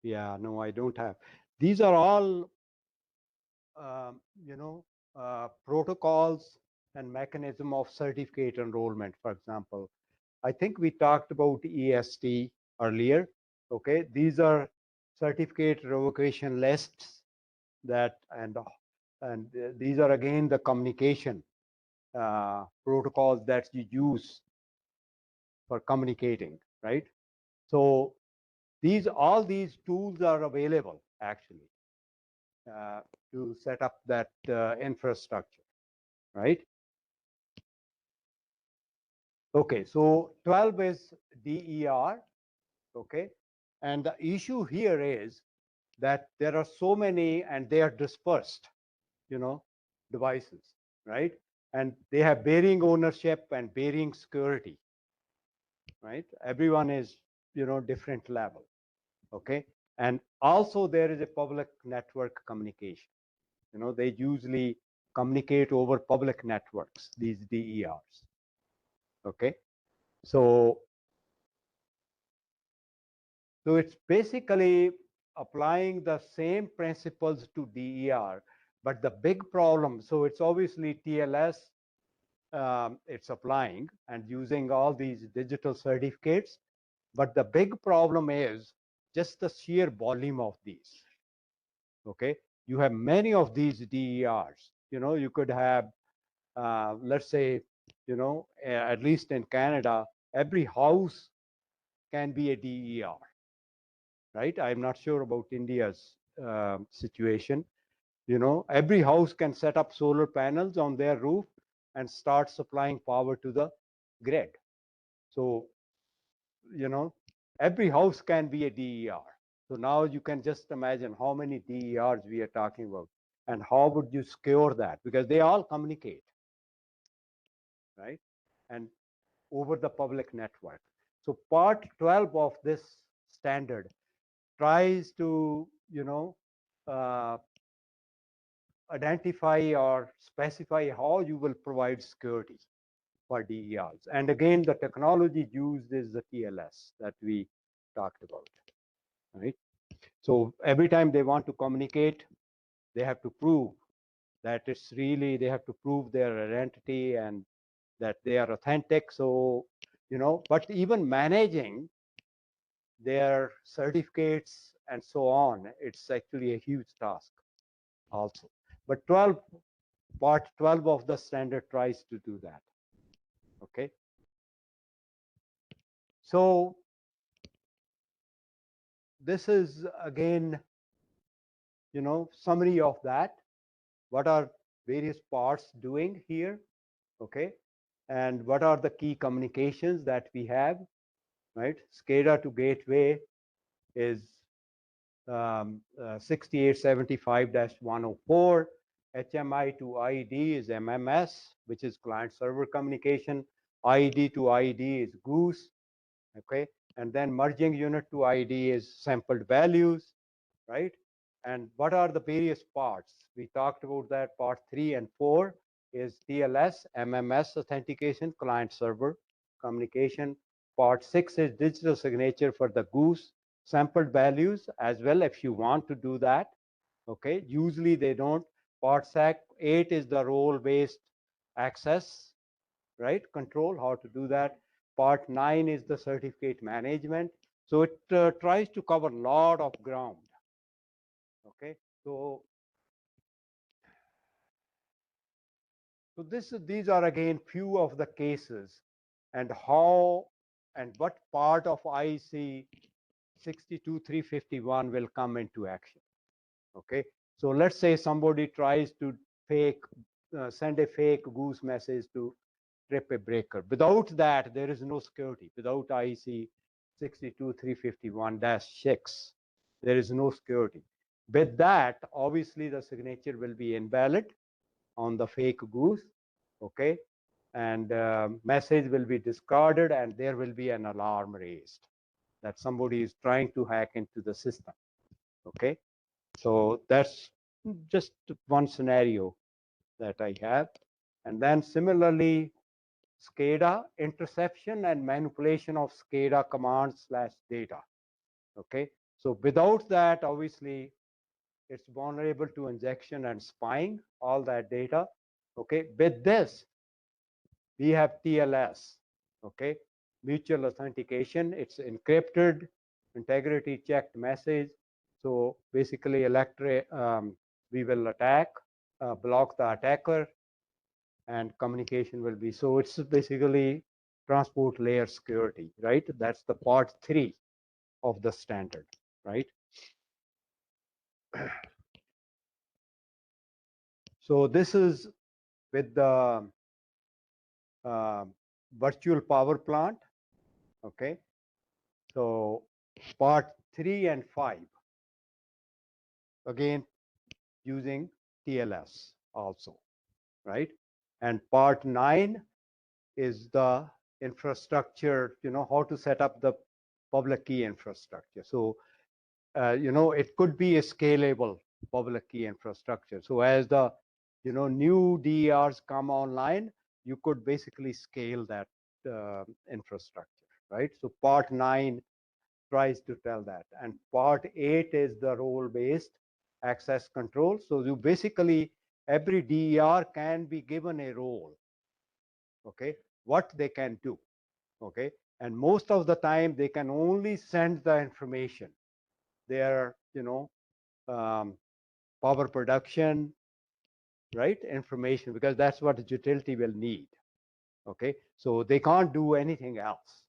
yeah, no, I don't have. These are all um, you know protocols and mechanism of certificate enrollment. For example, I think we talked about EST earlier. Okay, these are certificate revocation lists that and these are again the communication protocols that you use for communicating, right? So all these tools are available actually uh, to set up that infrastructure, right? Okay, so 12 is DER, okay? And the issue here is that there are so many and they are dispersed, devices, right? And they have varying ownership and varying security, right? Everyone is, different level, okay? And also there is a public network communication. They usually communicate over public networks, these DERs, okay? So it's basically applying the same principles to DER, but the big problem, so it's obviously TLS, it's applying and using all these digital certificates, but the big problem is just the sheer volume of these, okay? You have many of these DERs, you could have, let's say, at least in Canada, every house can be a DER, right? I'm not sure about India's situation. Every house can set up solar panels on their roof and start supplying power to the grid. So, every house can be a DER. So now you can just imagine how many DERs we are talking about and how would you secure that? Because they all communicate, right? And over the public network. So part 12 of this standard tries to, uh, identify or specify how you will provide security for DERs. And again, the technology used is the TLS that we talked about, right? So every time they want to communicate, they have to prove that they have to prove their identity and that they are authentic. So, but even managing their certificates and so on, it's actually a huge task also. But part 12 of the standard tries to do that, okay? So this is again, summary of that. What are various parts doing here, okay? And what are the key communications that we have, right? SCADA to gateway is 6875-104. HMI to IED is MMS, which is client server communication. IED to IED is Goose, okay? And then merging unit to IED is sampled values, right? And what are the various parts? We talked about that part 3 and 4. is TLS, MMS authentication, client server communication. Part 6 is digital signature for the goose sampled values as well if you want to do that. Okay, usually they don't. Part 8 is the role-based access, right? Control, how to do that. Part 9 is the certificate management. So it tries to cover a lot of ground. Okay, so these are again few of the cases and how and what part of IEC 62351 will come into action. Okay, so let's say somebody tries to send a fake goose message to trip a breaker. Without that, there is no security. Without IEC 62351-6, there is no security. With that, obviously the signature will be invalid on the fake goose, okay? And message will be discarded and there will be an alarm raised that somebody is trying to hack into the system, okay? So that's just one scenario that I have. And then similarly, SCADA, interception and manipulation of SCADA commands/data, okay? So without that, obviously, it's vulnerable to injection and spying, all that data, okay? With this, we have TLS, okay? Mutual authentication, it's encrypted, integrity checked message. So basically, we will attack, block the attacker, and communication will be. So it's basically transport layer security, right? That's the part 3 of the standard, right? So this is with the virtual power plant, okay? So part 3 and 5, again, using TLS also, right? And part 9 is the infrastructure, how to set up the public key infrastructure. So, it could be a scalable public key infrastructure. So as the, new DERs come online, you could basically scale that infrastructure, right? So part 9 tries to tell that. And part 8 is the role-based access control. So you basically, every DER can be given a role, okay, what they can do, okay? And most of the time, they can only send the information. Their, power production, right, information, because that's what the utility will need, okay? So they can't do anything else,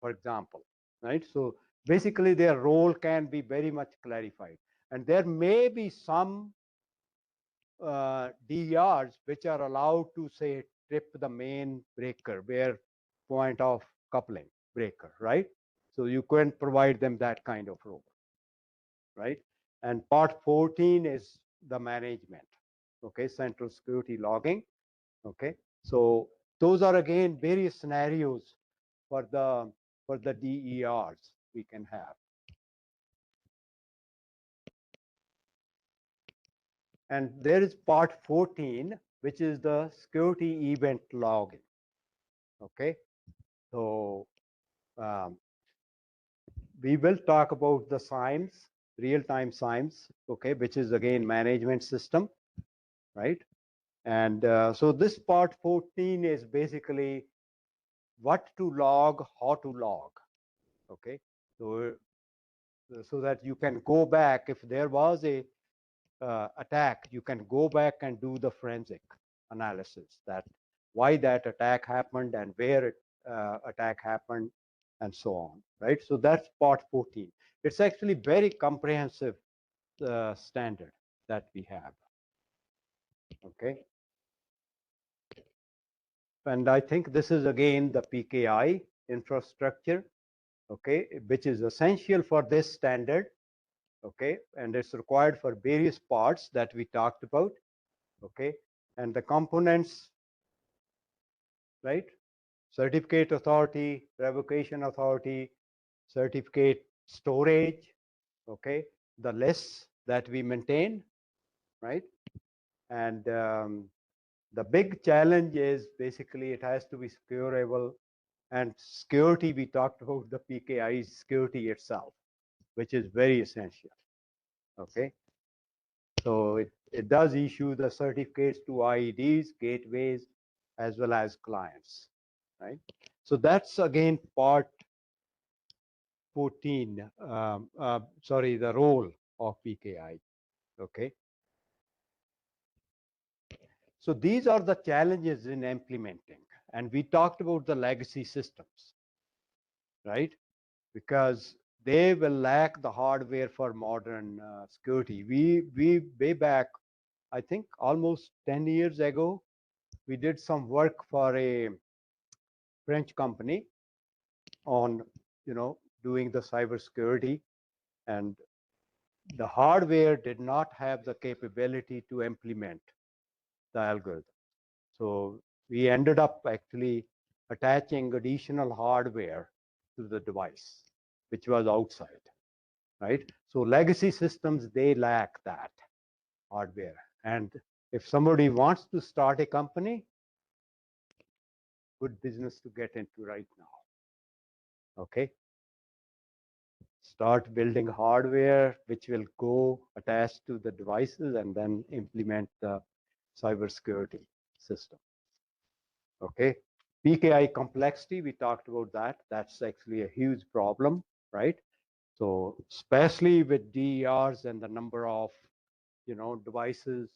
for example, right? So basically, their role can be very much clarified. And there may be some DERs which are allowed to say trip the main breaker, where point of coupling breaker, right? So you can provide them that kind of role, right? And part 14 is the management, okay, central security logging, okay? So those are again various scenarios for the DERs we can have. And there is part 14, which is the security event logging, okay? So we will talk about the SIMS, real-time SIMS, okay, which is again management system, right? And so this part 14 is basically what to log, how to log, okay? So that you can go back, if there was a attack, you can go back and do the forensic analysis, that why that attack happened and where it attack happened and so on, right? So that's part 14. It's actually very comprehensive standard that we have, okay? And I think this is again the PKI infrastructure, okay, which is essential for this standard, okay, and it's required for various parts that we talked about, okay, and the components, right? Certificate authority, revocation authority, certificate storage, okay, the lists that we maintain, right? And The big challenge is basically it has to be secureable, and security, we talked about the PKI security itself, which is very essential. Okay, so it does issue the certificates to IEDs, gateways, as well as clients, right? So that's again part 14, sorry, the role of PKI, okay? So these are the challenges in implementing. And we talked about the legacy systems, right? Because they will lack the hardware for modern security. We way back, I think almost 10 years ago, we did some work for a French company on, doing the cybersecurity, and the hardware did not have the capability to implement the algorithm. So we ended up actually attaching additional hardware to the device, which was outside, right? So legacy systems, they lack that hardware. And if somebody wants to start a company, good business to get into right now, okay? Start building hardware which will go attached to the devices and then implement the cybersecurity system. Okay. PKI complexity, we talked about that. That's actually a huge problem, right? So especially with DERs and the number of, devices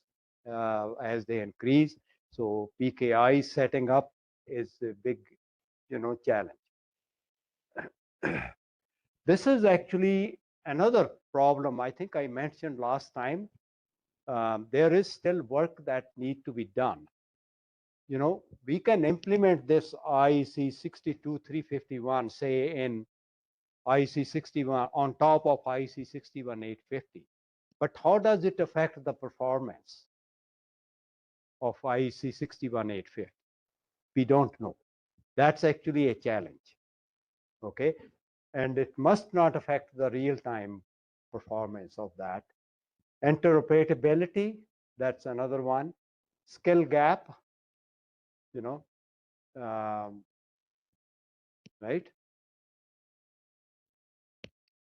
as they increase. So PKI setting up is a big, challenge. This is actually another problem I think I mentioned last time. There is still work that need to be done. We can implement this IEC 62351, say in IEC 61 on top of IEC 61850. But how does it affect the performance of IEC 61850? We don't know. That's actually a challenge. Okay. And it must not affect the real-time performance of that. Interoperability, that's another one. Skill gap, right?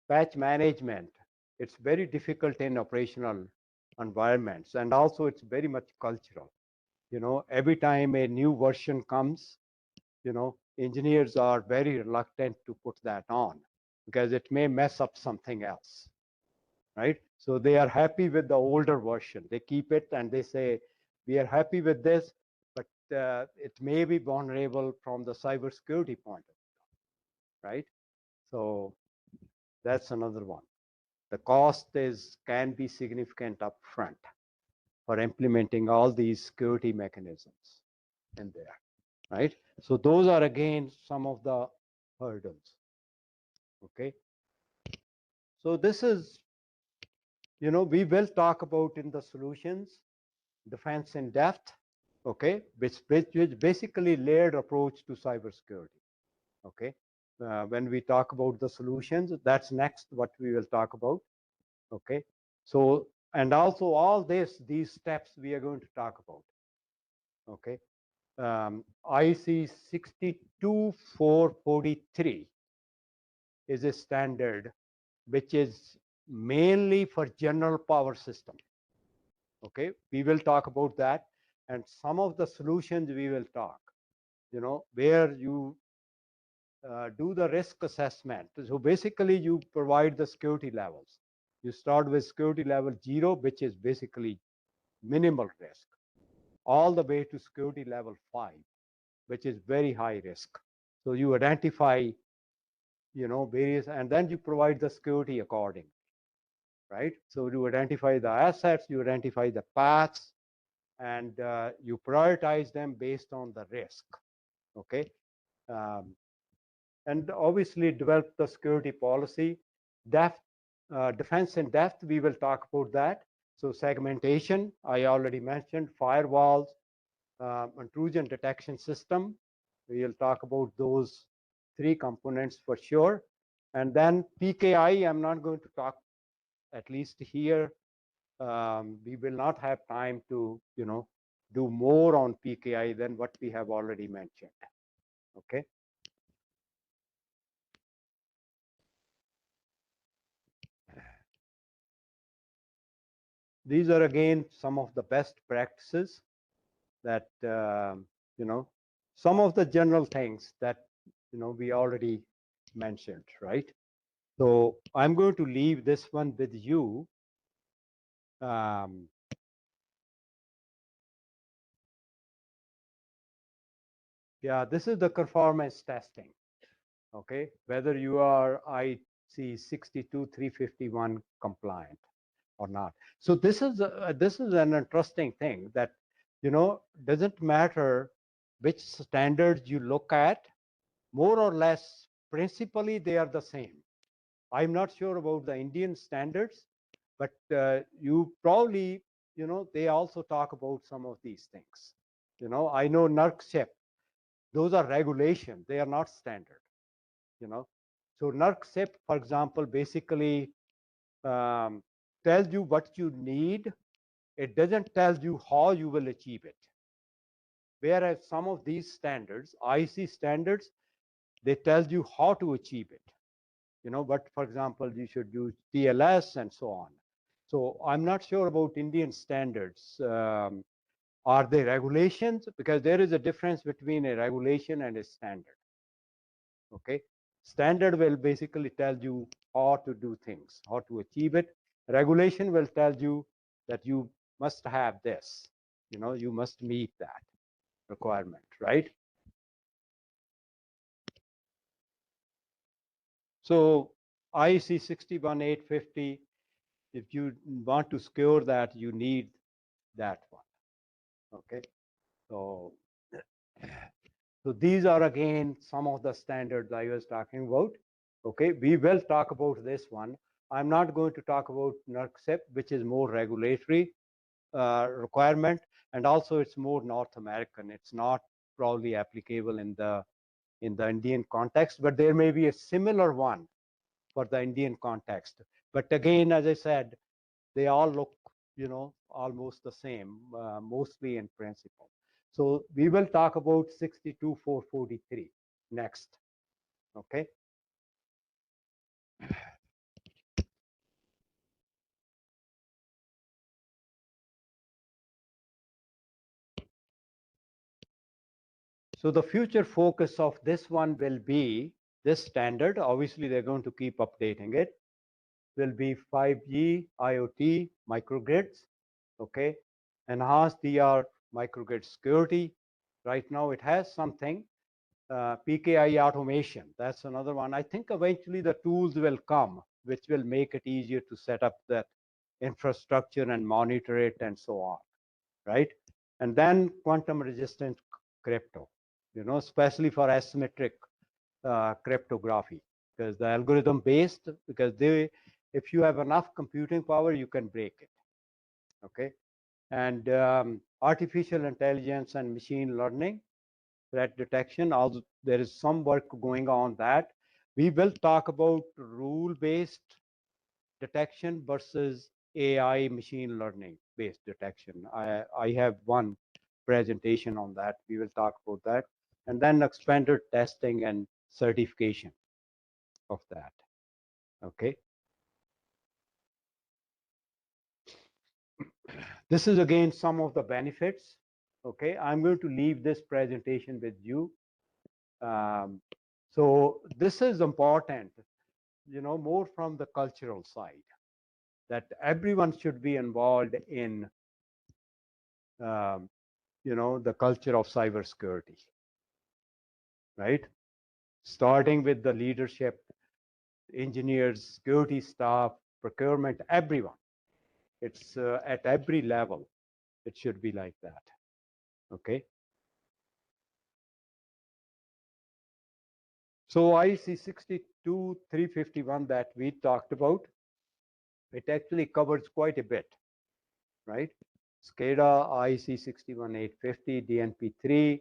Patch management, it's very difficult in operational environments, and also it's very much cultural. Every time a new version comes, engineers are very reluctant to put that on because it may mess up something else, right? So they are happy with the older version. They keep it and they say, we are happy with this, but it may be vulnerable from the cybersecurity point of view, right? So that's another one. The cost can be significant upfront for implementing all these security mechanisms in there, right? So those are again some of the hurdles. Okay. So this is, we will talk about in the solutions, defense in depth, okay, which basically layered approach to cybersecurity. Okay. When we talk about the solutions, that's next what we will talk about. Okay. So, and also all these steps we are going to talk about. Okay. IC 62443 is a standard which is mainly for general power system. Okay, we will talk about that, and some of the solutions we will talk, where you do the risk assessment. So basically you provide the security levels. You start with security level 0, which is basically minimal risk, all the way to security level 5, which is very high risk. So you identify, various, and then you provide the security according, right? So you identify the assets, you identify the paths, and you prioritize them based on the risk, okay? And obviously develop the security policy. Defense in depth, we will talk about that. So segmentation, I already mentioned, firewalls, intrusion detection system. We will talk about those 3 components for sure. And then PKI, I'm not going to talk, at least here. We will not have time to, do more on PKI than what we have already mentioned. Okay. These are again some of the best practices that some of the general things that we already mentioned, right? So I'm going to leave this one with you. Yeah, this is the performance testing. Okay, whether you are IEC 62351 compliant or not. So this is an interesting thing that doesn't matter which standards you look at, more or less principally they are the same. I'm not sure about the Indian standards, but you probably they also talk about some of these things. I know NERC-CEP, those are regulations, they are not standard. So NERC-CEP, for example, basically tells you what you need. It doesn't tell you how you will achieve it. Whereas some of these standards, IEC standards, they tell you how to achieve it. But for example, you should use TLS and so on. So I'm not sure about Indian standards. Are they regulations? Because there is a difference between a regulation and a standard. Okay. Standard will basically tell you how to do things, how to achieve it. Regulation will tell you that you must have this, you must meet that requirement, right? So IEC 61850, if you want to secure that, you need that one. Okay. So these are again some of the standards I was talking about. Okay, we will talk about this one. I'm not going to talk about NERC-CEP, which is more regulatory requirement, and also it's more North American. It's not probably applicable in the Indian context, but there may be a similar one for the Indian context. But again, as I said, they all look, almost the same, mostly in principle. So we will talk about 62443 next. Okay. So the future focus of this one will be this standard. Obviously, they're going to keep updating it. Will be 5G IoT microgrids. Okay. Enhanced DR microgrid security. Right now, it has something. PKI automation, that's another one. I think eventually the tools will come which will make it easier to set up that infrastructure and monitor it and so on, right? And then quantum resistant crypto, especially for asymmetric cryptography, because the algorithm based, because if you have enough computing power, you can break it. Okay. And artificial intelligence and machine learning, threat detection. Also, there is some work going on that. We will talk about rule-based detection versus AI machine learning based detection. I have one presentation on that. We will talk about that. And then expanded testing and certification of that. Okay. This is again some of the benefits. Okay. I'm going to leave this presentation with you. So this is important, more from the cultural side, that everyone should be involved in, the culture of cybersecurity, right? Starting with the leadership, engineers, security staff, procurement, everyone. It's at every level. It should be like that. Okay. So IEC 62351 that we talked about, it actually covers quite a bit, right? SCADA, IEC 61850, DNP3,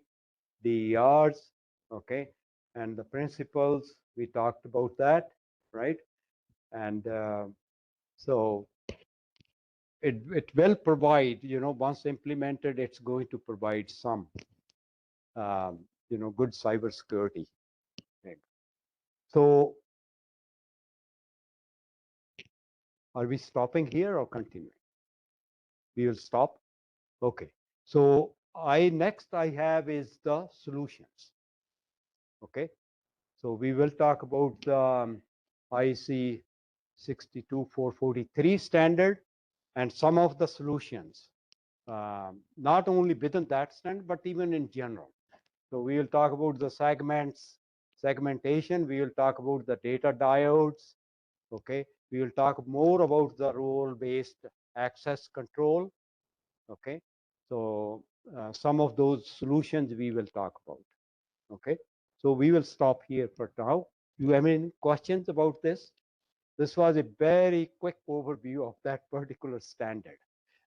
DERs, okay? And the principles, we talked about that, right? And so it will provide, once implemented, it's going to provide some, good cybersecurity thing. So are we stopping here or continuing? We will stop. Okay. So next I have is the solutions. Okay. So we will talk about the IEC 62443 standard and some of the solutions, not only within that standard, but even in general. So we will talk about the segmentation. We will talk about the data diodes. Okay. We will talk more about the role-based access control. Okay. So some of those solutions we will talk about. Okay. So we will stop here for now. Do you have any questions about this? This was a very quick overview of that particular standard.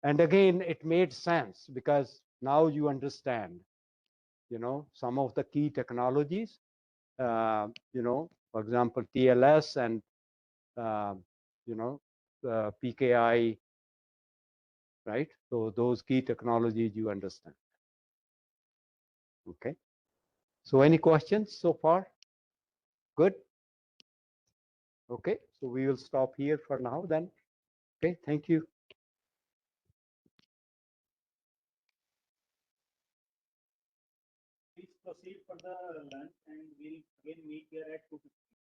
And again, it made sense because now you understand, some of the key technologies, for example, TLS and, PKI, right? So those key technologies you understand. Okay. So any questions so far? Good. Okay. So we will stop here for now then. Okay. Thank you. Please proceed for the lunch and we'll again meet here at 2:15.